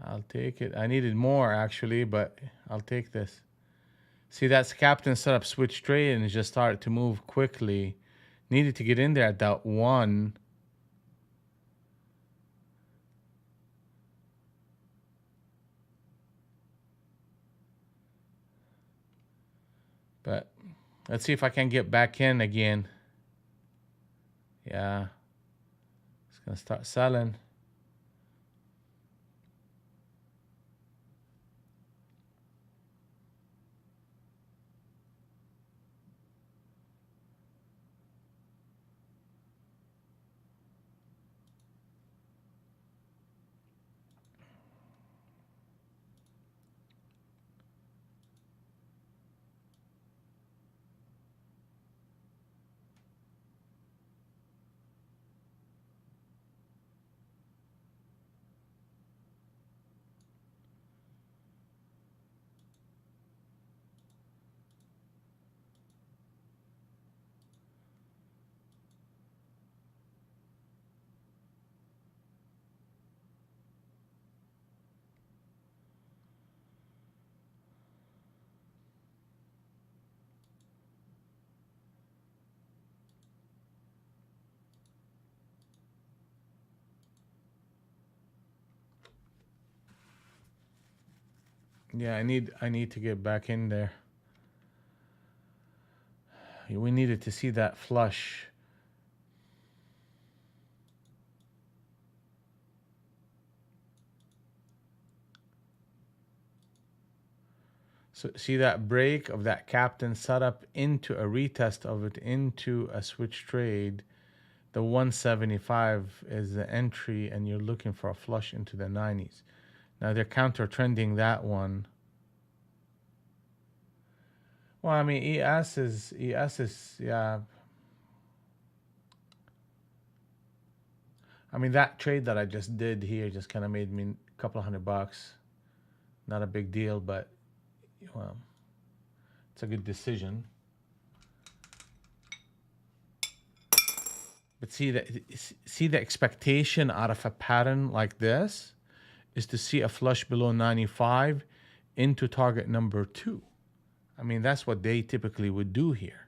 I'll take it. I needed more actually, but I'll take this. See, that's captain set up switch trade and it just started to move quickly. Needed to get in there at that one. But let's see if I can get back in again. Yeah. It's going to start selling. Yeah, I need to get back in there. We needed to see that flush. So see that break of that captain setup into a retest of it into a switch trade. The 175 is the entry and you're looking for a flush into the 90s. Now they're counter trending that one. Well, I mean, ES is, yeah. I mean, that trade that I just did here just kind of made me a couple of $100. Not a big deal, but well, it's a good decision. But see the expectation out of a pattern like this is to see a flush below 95 into target number 2. I mean, that's what they typically would do here.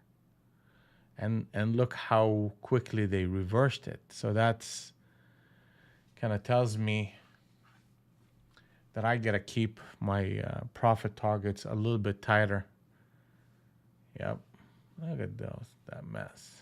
And look how quickly they reversed it. So that's kind of tells me that I got to keep my profit targets a little bit tighter. Yep. Look at that mess.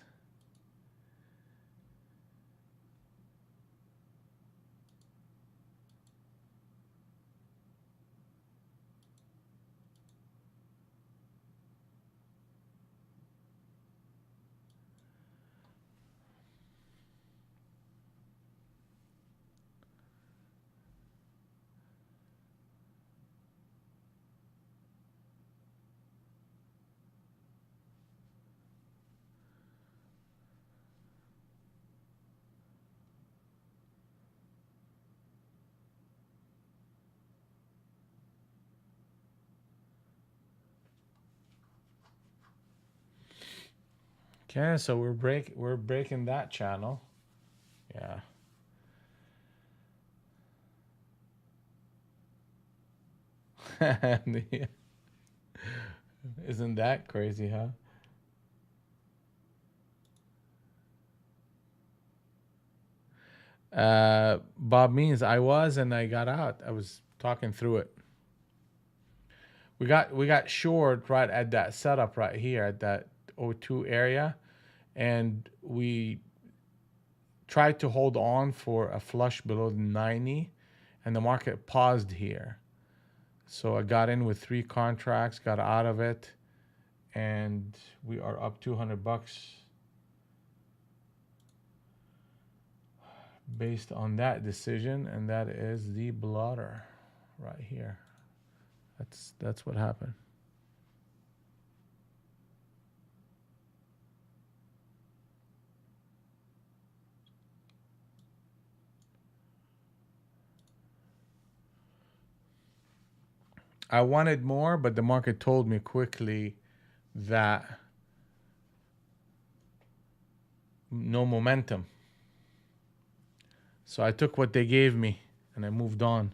Okay, so we're breaking that channel. Yeah. Yeah. Isn't that crazy, huh? Bob means I was and I got out. I was talking through it. We got short right at that setup right here at that O2 area, and we tried to hold on for a flush below the 90, and the market paused here. So I got in with 3 contracts, got out of it, and we are up $200 based on that decision, and that is the blotter right here. That's what happened. I wanted more, but the market told me quickly that no momentum. So I took what they gave me and I moved on.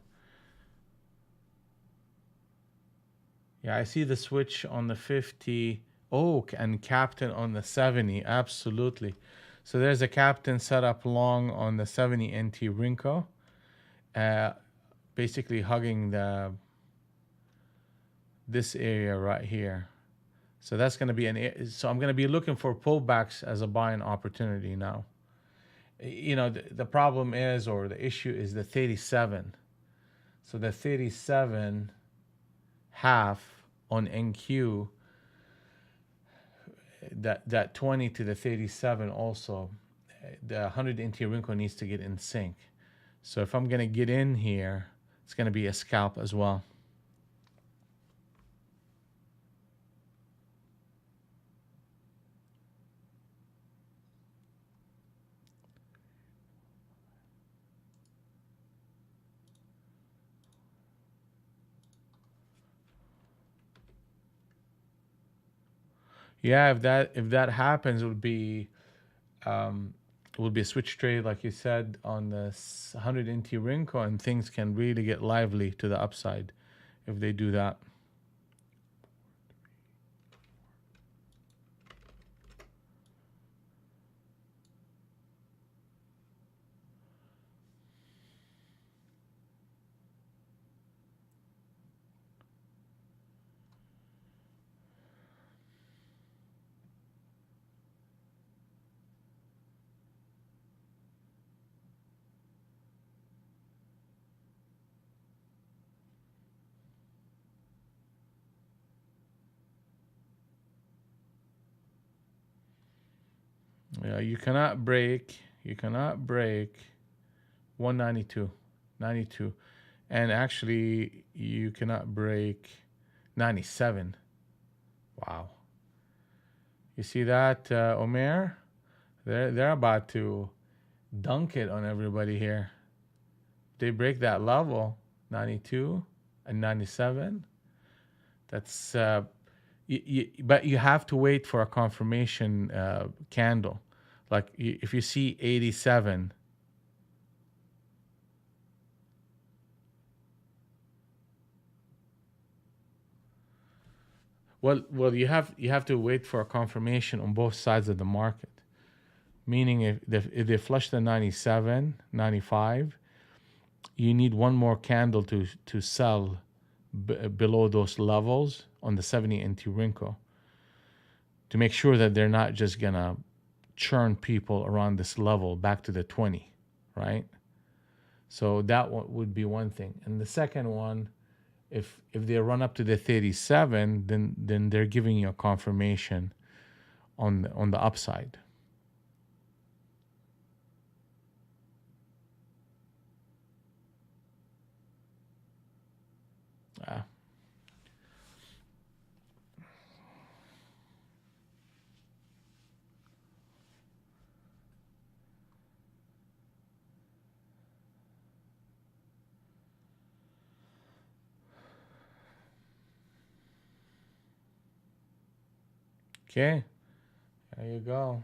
Yeah, I see the switch on the 50. Oh, and captain on the 70. Absolutely. So there's a captain set up long on the 70 NT Rinko, uh, basically hugging this area right here. So that's going to be so I'm going to be looking for pullbacks as a buying opportunity now. The problem is, or the issue is the 37. So the 37 half on NQ, that 20 to the 37 also, the 100 NT Rinko needs to get in sync. So if I'm going to get in here, it's going to be a scalp as well. Yeah, if that happens, it would be a switch trade, like you said, on the 100 NT Rinko, and things can really get lively to the upside if they do that. Yeah, you cannot break 192, 92, and actually you cannot break 97. Wow, you see that, Omer? They're about to dunk it on everybody here. They break that level, 92 and 97. That's but you have to wait for a confirmation candle. Like if you see 87, well, you have to wait for a confirmation on both sides of the market. Meaning if they flush the 97, 95, you need one more candle to sell below those levels on the 70 NT Rinko to make sure that they're not just gonna churn people around this level back to the 20, right? So that would be one thing. And the second one, if they run up to the 37, then they're giving you a confirmation on the upside. Ah, okay, there you go.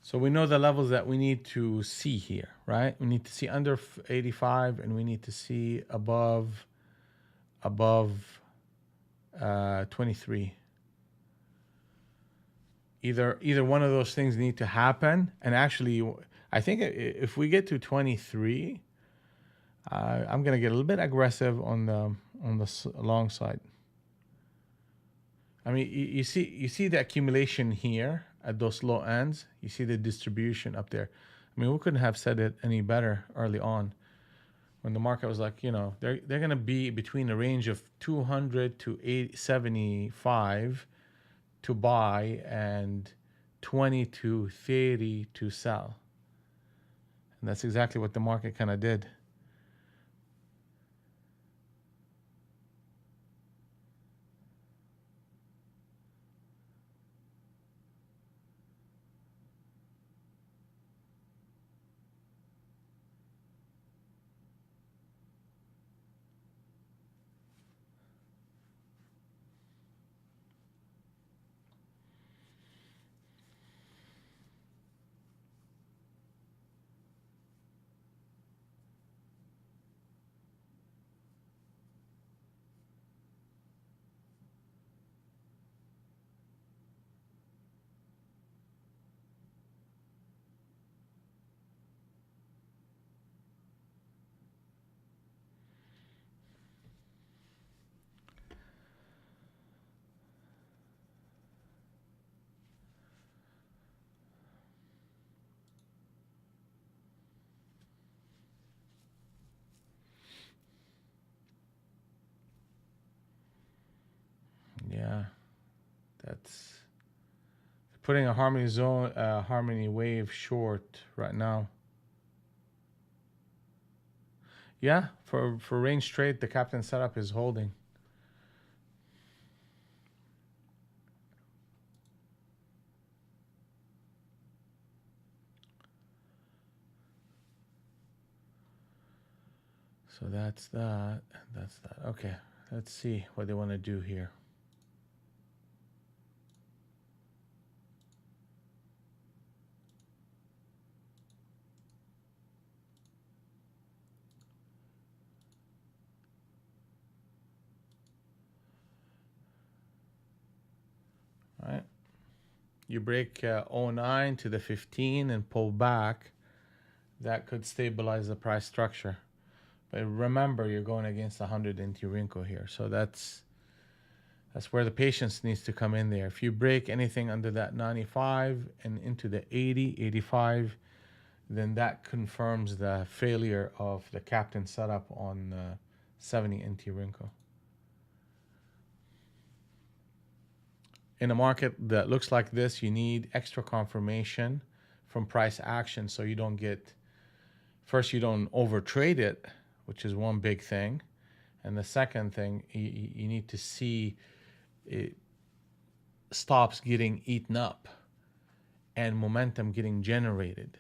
So we know the levels that we need to see here, right? We need to see under 85, and we need to see above 23. Either one of those things need to happen. And actually, I think if we get to 23, I'm gonna get a little bit aggressive on the long side. I mean, you see the accumulation here at those low ends. You see the distribution up there. I mean, we couldn't have said it any better early on, when the market was like, they're gonna be between a range of 200 to 875 to buy and 20 to 30 to sell. And that's exactly what the market kind of did. Yeah, that's putting a harmony zone, harmony wave short right now. Yeah, for range trade, the captain setup is holding. So that's that. That's that. Okay, let's see what they want to do here. All right. You break 09 to the 15 and pull back. That could stabilize the price structure. But remember, you're going against 100 NT Rinko here. So that's where the patience needs to come in there. If you break anything under that 95 and into the 80, 85, then that confirms the failure of the captain setup on 70 NT Rinko. In a market that looks like this, you need extra confirmation from price action, so you don't get, first, you don't overtrade it, which is one big thing. And the second thing, you need to see it stops getting eaten up and momentum getting generated.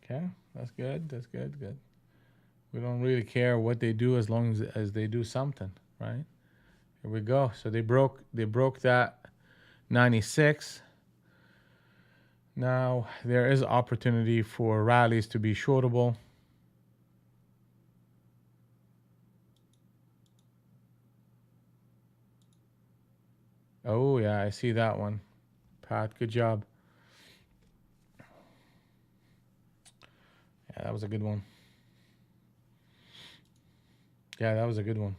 Okay, that's good. That's good. Good. We don't really care what they do as long as they do something, right? Here we go. So they broke that 96. Now there is opportunity for rallies to be shortable. Oh yeah, I see that one. Pat, good job. Yeah, that was a good one. Yeah, that was a good one.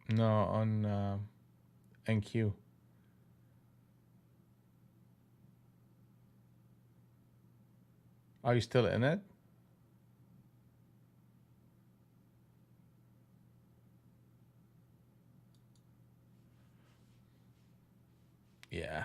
No, on NQ. Are you still in it? Yeah.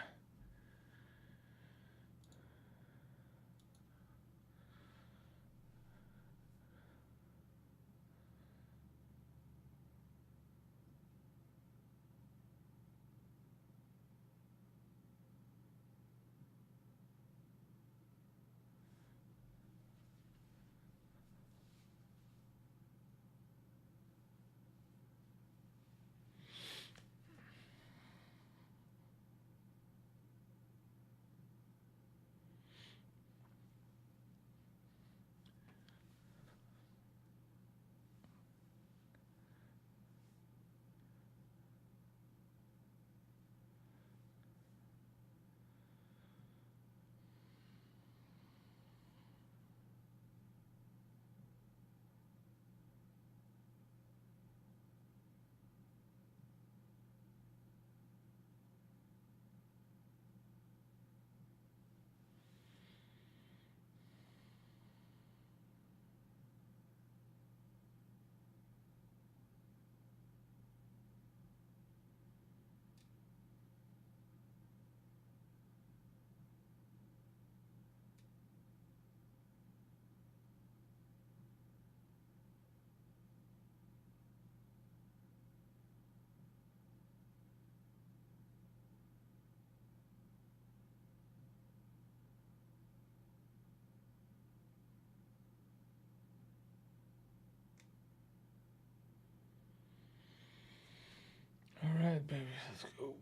All right, baby. Let's go.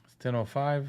It's 10:05.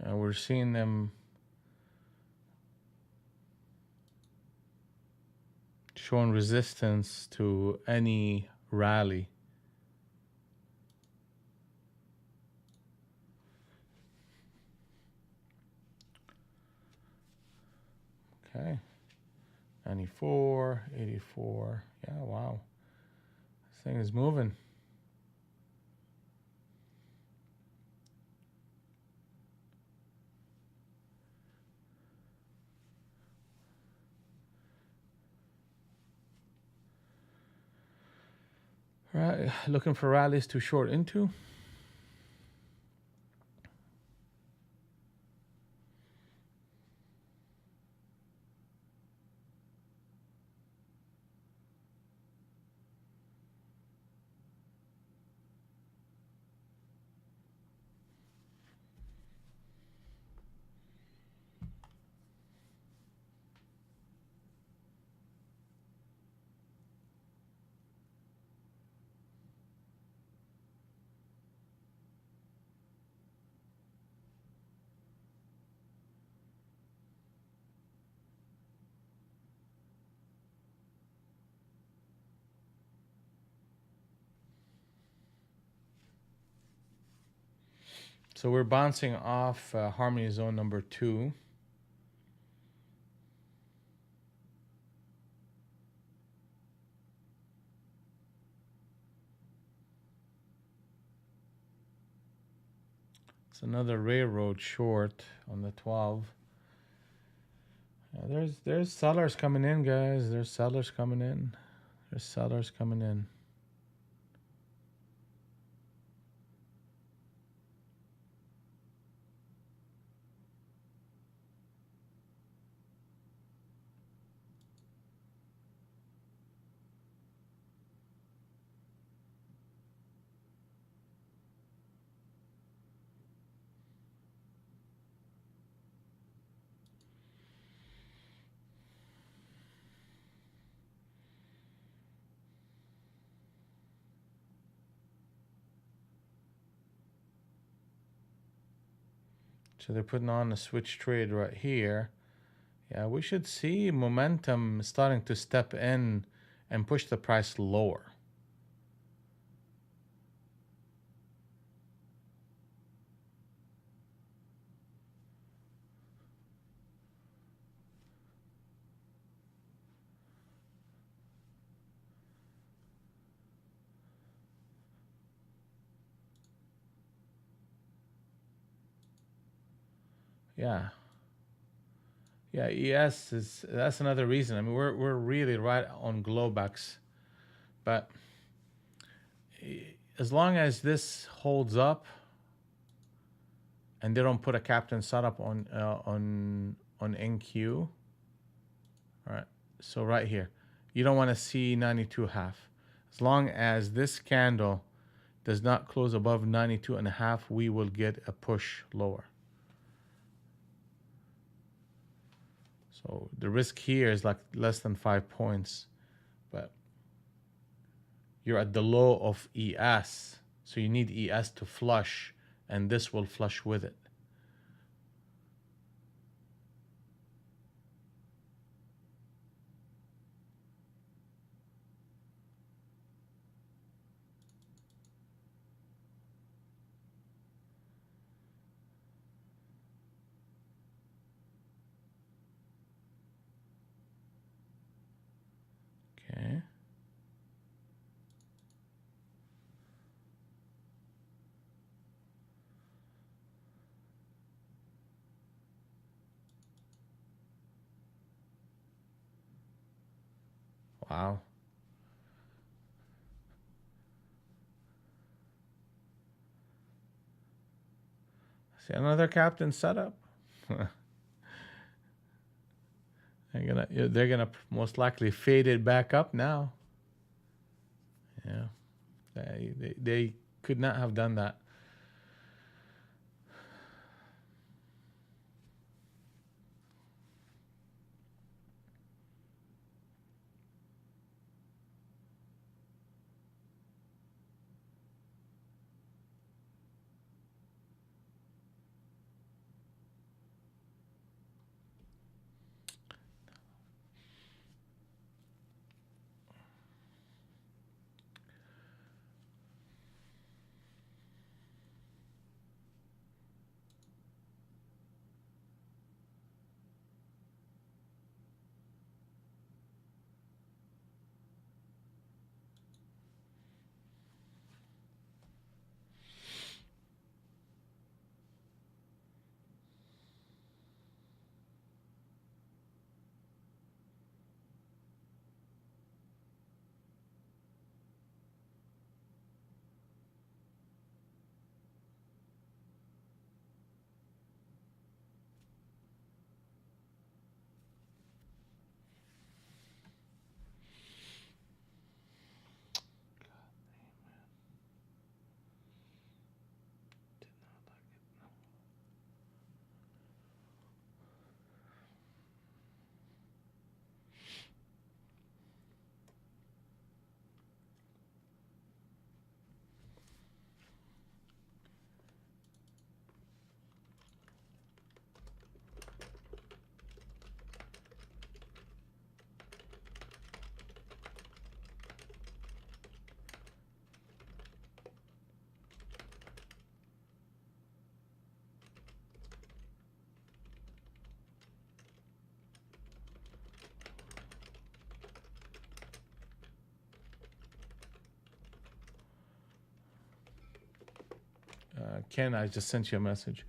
We're seeing them showing resistance to any rally. Okay. 94, 84. Yeah, wow. This thing is moving. Right, looking for rallies to short into. So we're bouncing off harmony zone number 2. It's another railroad short on the 12. There's sellers coming in, guys. There's sellers coming in. There's sellers coming in. So they're putting on a switch trade right here. Yeah, we should see momentum starting to step in and push the price lower. Yeah. Yeah, ES that's another reason. I mean, we're really right on Globex, but as long as this holds up and they don't put a captain setup on NQ, all right. So right here, you don't want to see 92.5. As long as this candle does not close above 92.5, we will get a push lower. So the risk here is like less than 5 points, but you're at the low of ES. So you need ES to flush, and this will flush with it. Okay. Wow. See another captain setup. They're gonna most likely fade it back up now. Yeah, they could not have done that. Ken, I just sent you a message.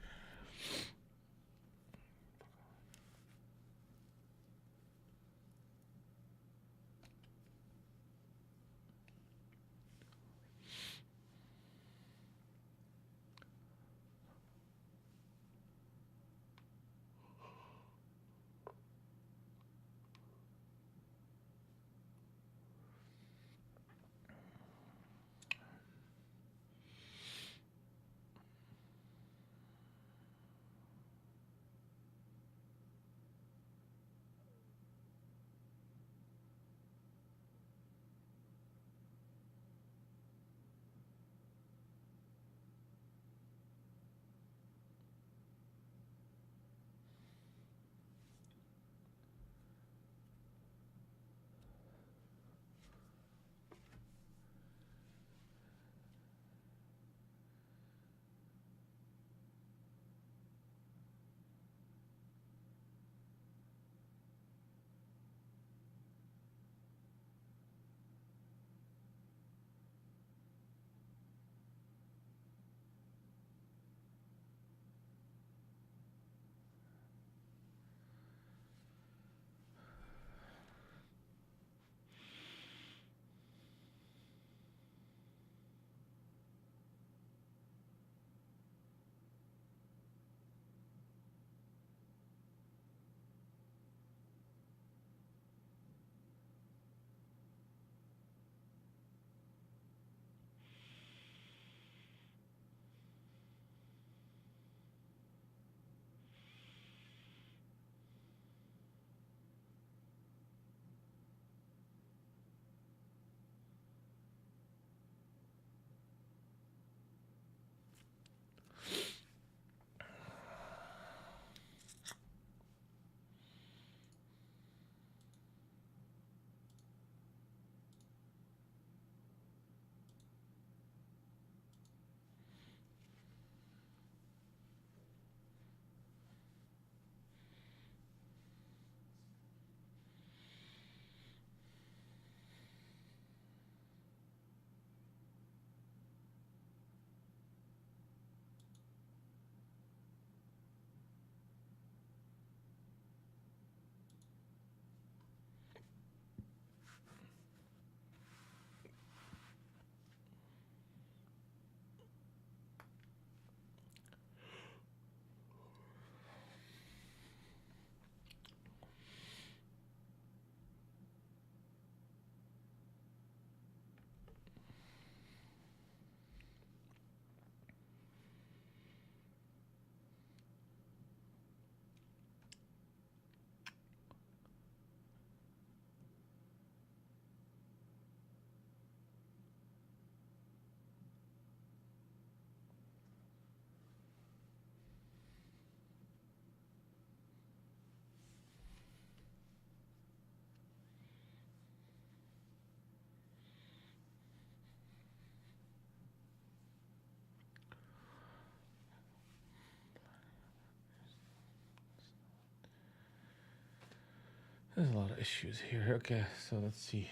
There's a lot of issues here. Okay, so let's see.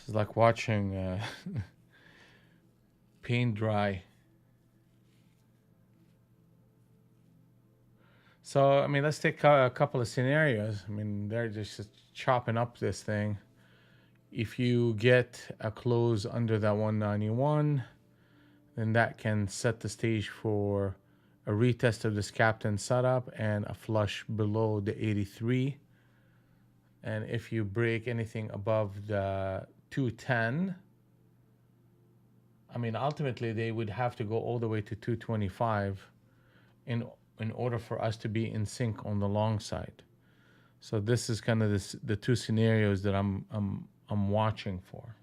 It's like watching paint dry. So, I mean, let's take a couple of scenarios. I mean, they're just chopping up this thing. If you get a close under that 191, then that can set the stage for a retest of this captain setup and a flush below the 83. And if you break anything above the 210, I mean, ultimately they would have to go all the way to 225 in in order for us to be in sync on the long side. So this is kind of the two scenarios that I'm watching for.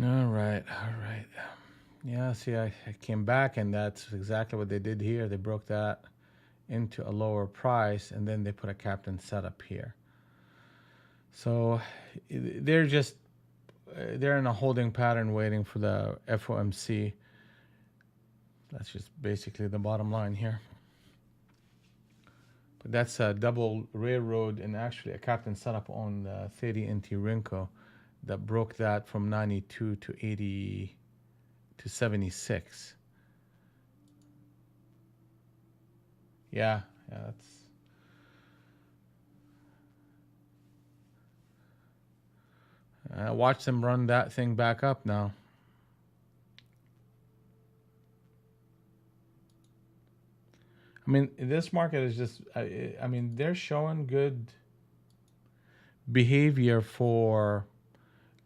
All right, all right. Yeah, see, I came back, and that's exactly what they did here. They broke that into a lower price, and then they put a captain setup here. So they're just they're in a holding pattern waiting for the FOMC. That's just basically the bottom line here. But that's a double railroad and actually a captain setup on the 30 NT Rinko that broke that from 92 to 80 to 76. Yeah, that's watch them run that thing back up now. I mean, this market is just, I mean, they're showing good behavior for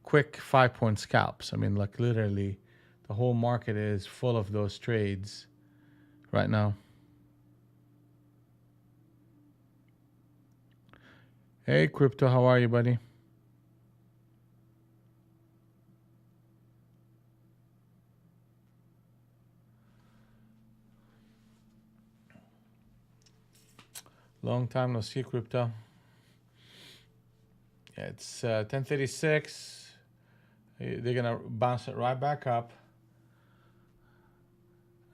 quick 5 point scalps. I mean, like literally, the whole market is full of those trades right now. Hey, crypto, how are you, buddy? Long time no see, crypto. Yeah, it's 10:36. They're gonna bounce it right back up,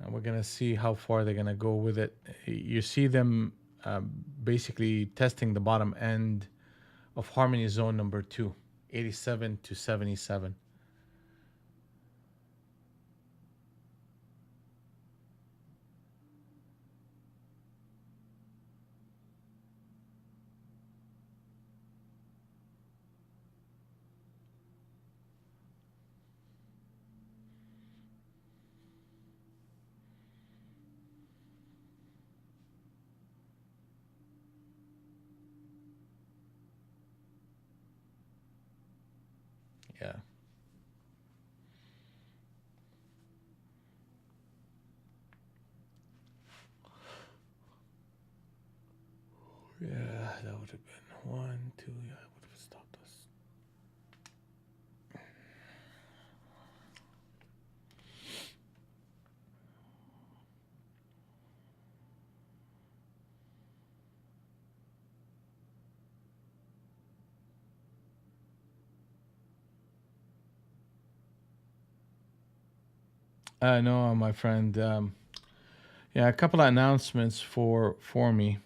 and we're gonna see how far they're gonna go with it. You see them basically testing the bottom end of Harmony Zone number 2, 87 to 77. Yeah. Yeah, that would have been 1, 2. Yeah, I would have stopped us. No, my friend. Yeah, a couple of announcements for me.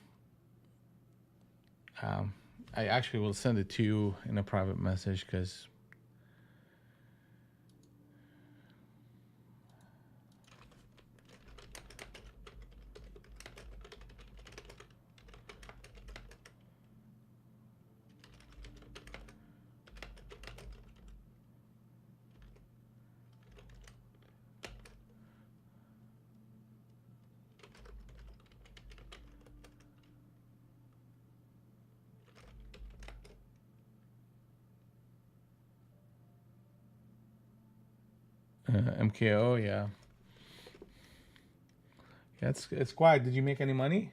I actually will send it to you in a private message because MKO. Yeah, yeah. It's quiet. Did you make any money?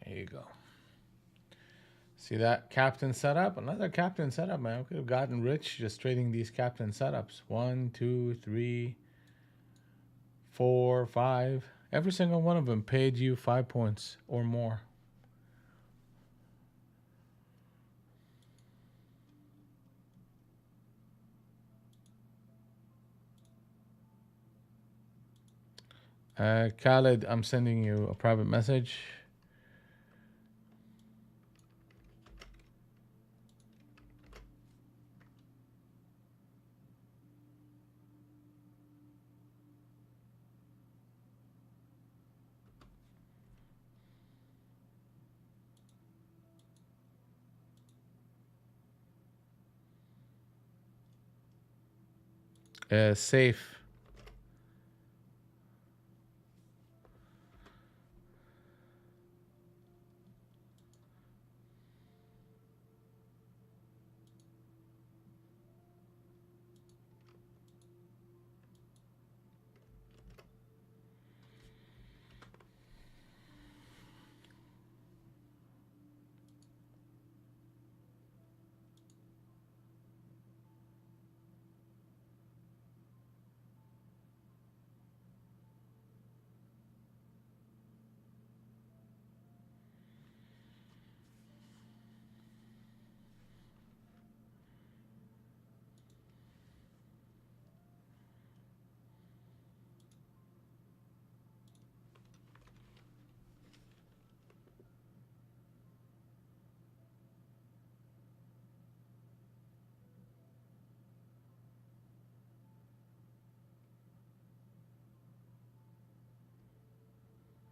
There you go. See that captain setup? Another captain setup, man. We could have gotten rich just trading these captain setups. 1, 2, 3, 4, 5. Every single one of them paid you 5 points or more. Khaled, I'm sending you a private message. Safe.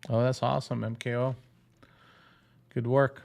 Oh, that's awesome, MKO. Good work.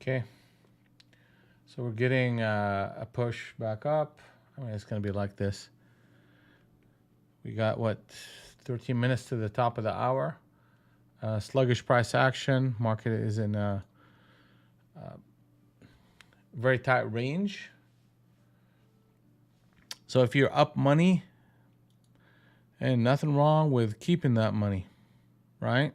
Okay. So we're getting a push back up. I mean, it's going to be like this. We got, what, 13 minutes to the top of the hour. Sluggish price action. Market is in a very tight range. So if you're up money, and nothing wrong with keeping that money, right?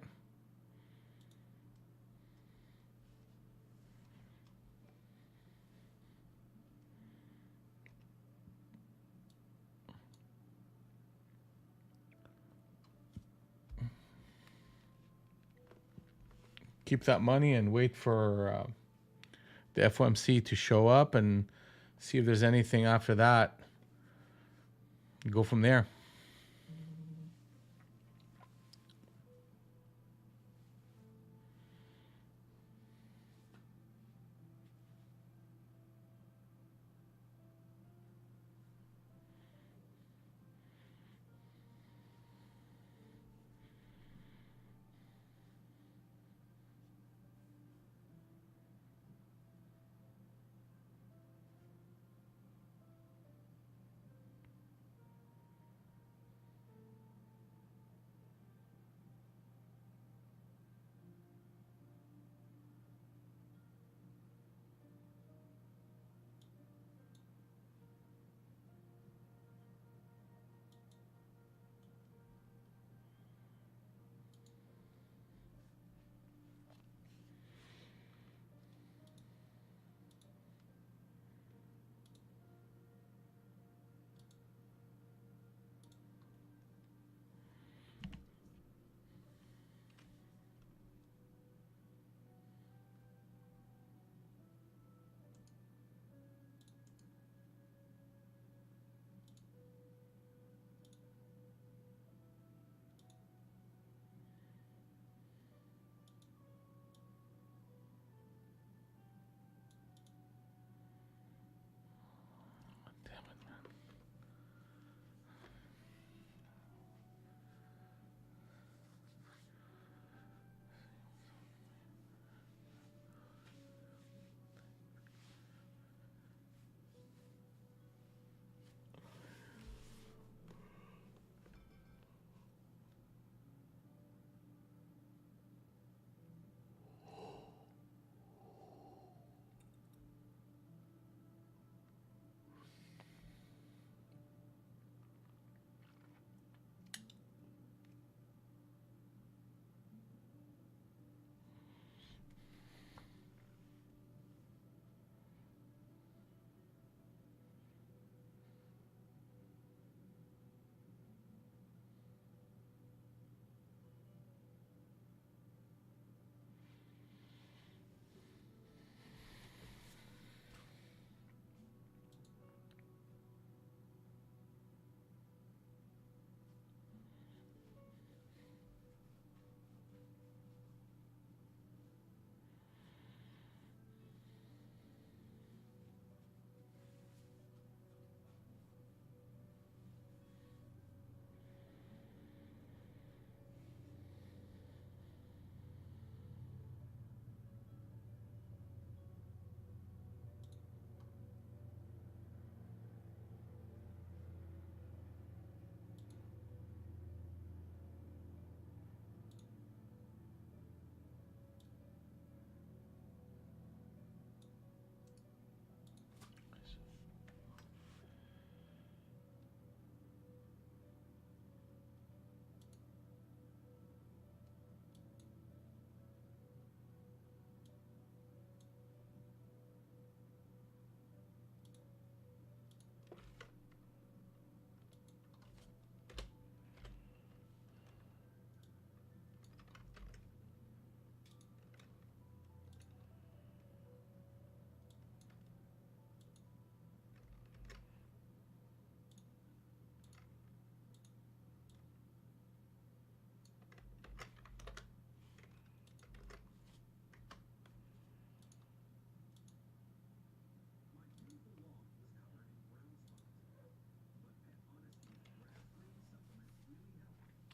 Keep that money and wait for the FOMC to show up and see if there's anything after that. Go from there.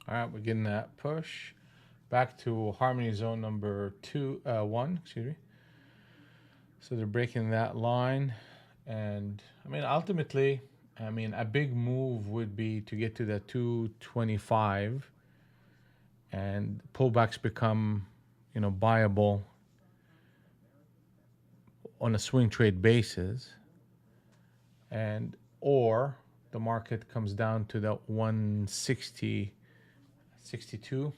All right, we're getting that push back to harmony zone number one. Excuse me. So they're breaking that line. And I mean, ultimately, I mean, a big move would be to get to the 225 and pullbacks become, buyable on a swing trade basis, and or the market comes down to the 160.62,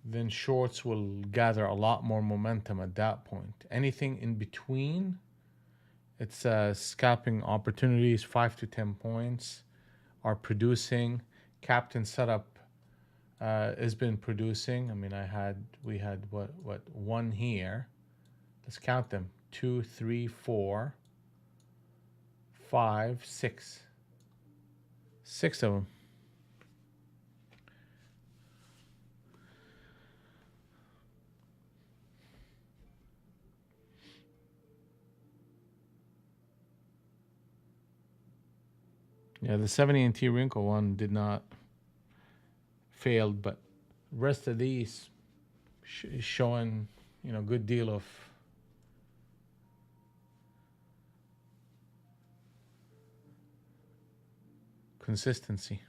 then shorts will gather a lot more momentum at that point. Anything in between, it's scalping opportunities. 5 to 10 points are producing. Captain setup has been producing. I mean, we had what one here. Let's count them: 2, 3, 4, 5, 6. 6 of them. Yeah, the 70 NT wrinkle one did not failed, but rest of these is showing, good deal of consistency.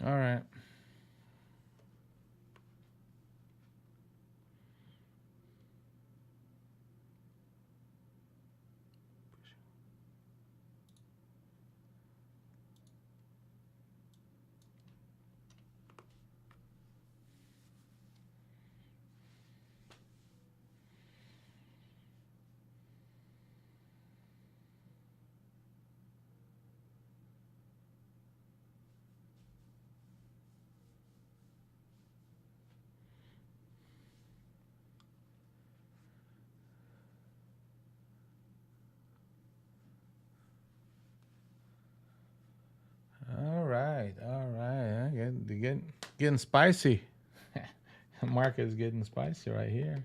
All right. All right. All right. Getting spicy. The market is getting spicy right here.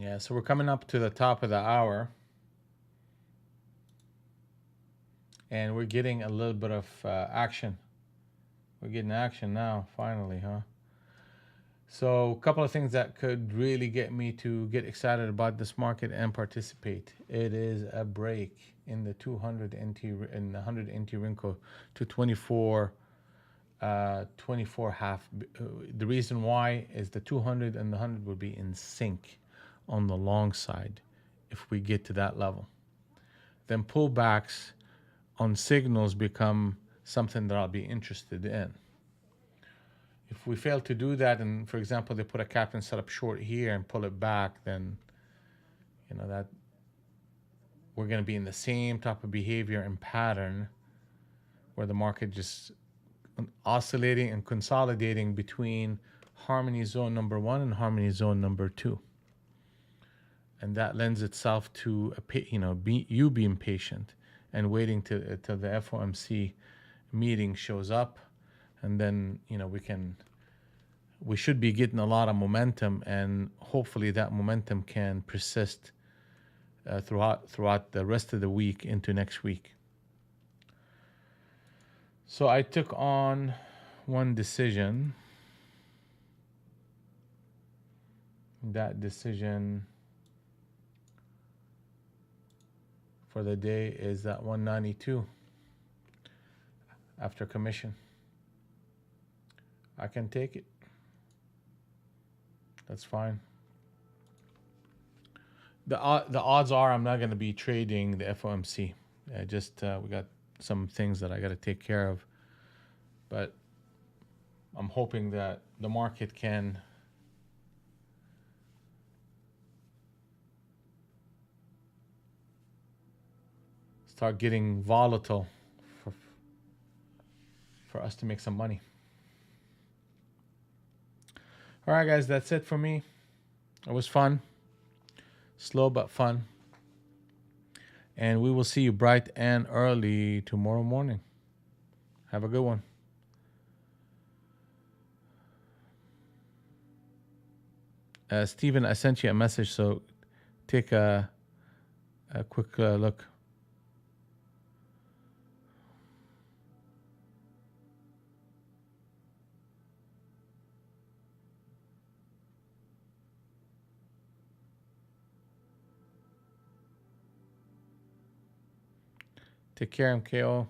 Yeah, so we're coming up to the top of the hour, and we're getting a little bit of action. We're getting action now, finally, huh? So a couple of things that could really get me to get excited about this market and participate. It is a break in the 200 NT and the 100 NT Rinko to 24 24 half. The reason why is the 200 and the 100 would be in sync on the long side if we get to that level. Then pullbacks on signals become something that I'll be interested in. If we fail to do that, and for example, they put a cap and set up short here and pull it back, then that we're going to be in the same type of behavior and pattern where the market just oscillating and consolidating between harmony zone number 1 and harmony zone number 2. And that lends itself to you being patient and waiting till the FOMC meeting shows up, and then we should be getting a lot of momentum, and hopefully that momentum can persist throughout the rest of the week into next week. So I took on one decision. That decision for the day is that 192 after commission. I can take it. That's fine. The odds are I'm not going to be trading the FOMC. We got some things that I got to take care of, but I'm hoping that the market can start getting volatile for us to make some money. All right, guys, that's it for me. It was fun. Slow but fun. And we will see you bright and early tomorrow morning. Have a good one. Steven, I sent you a message, so take a quick look. Take care, MKO.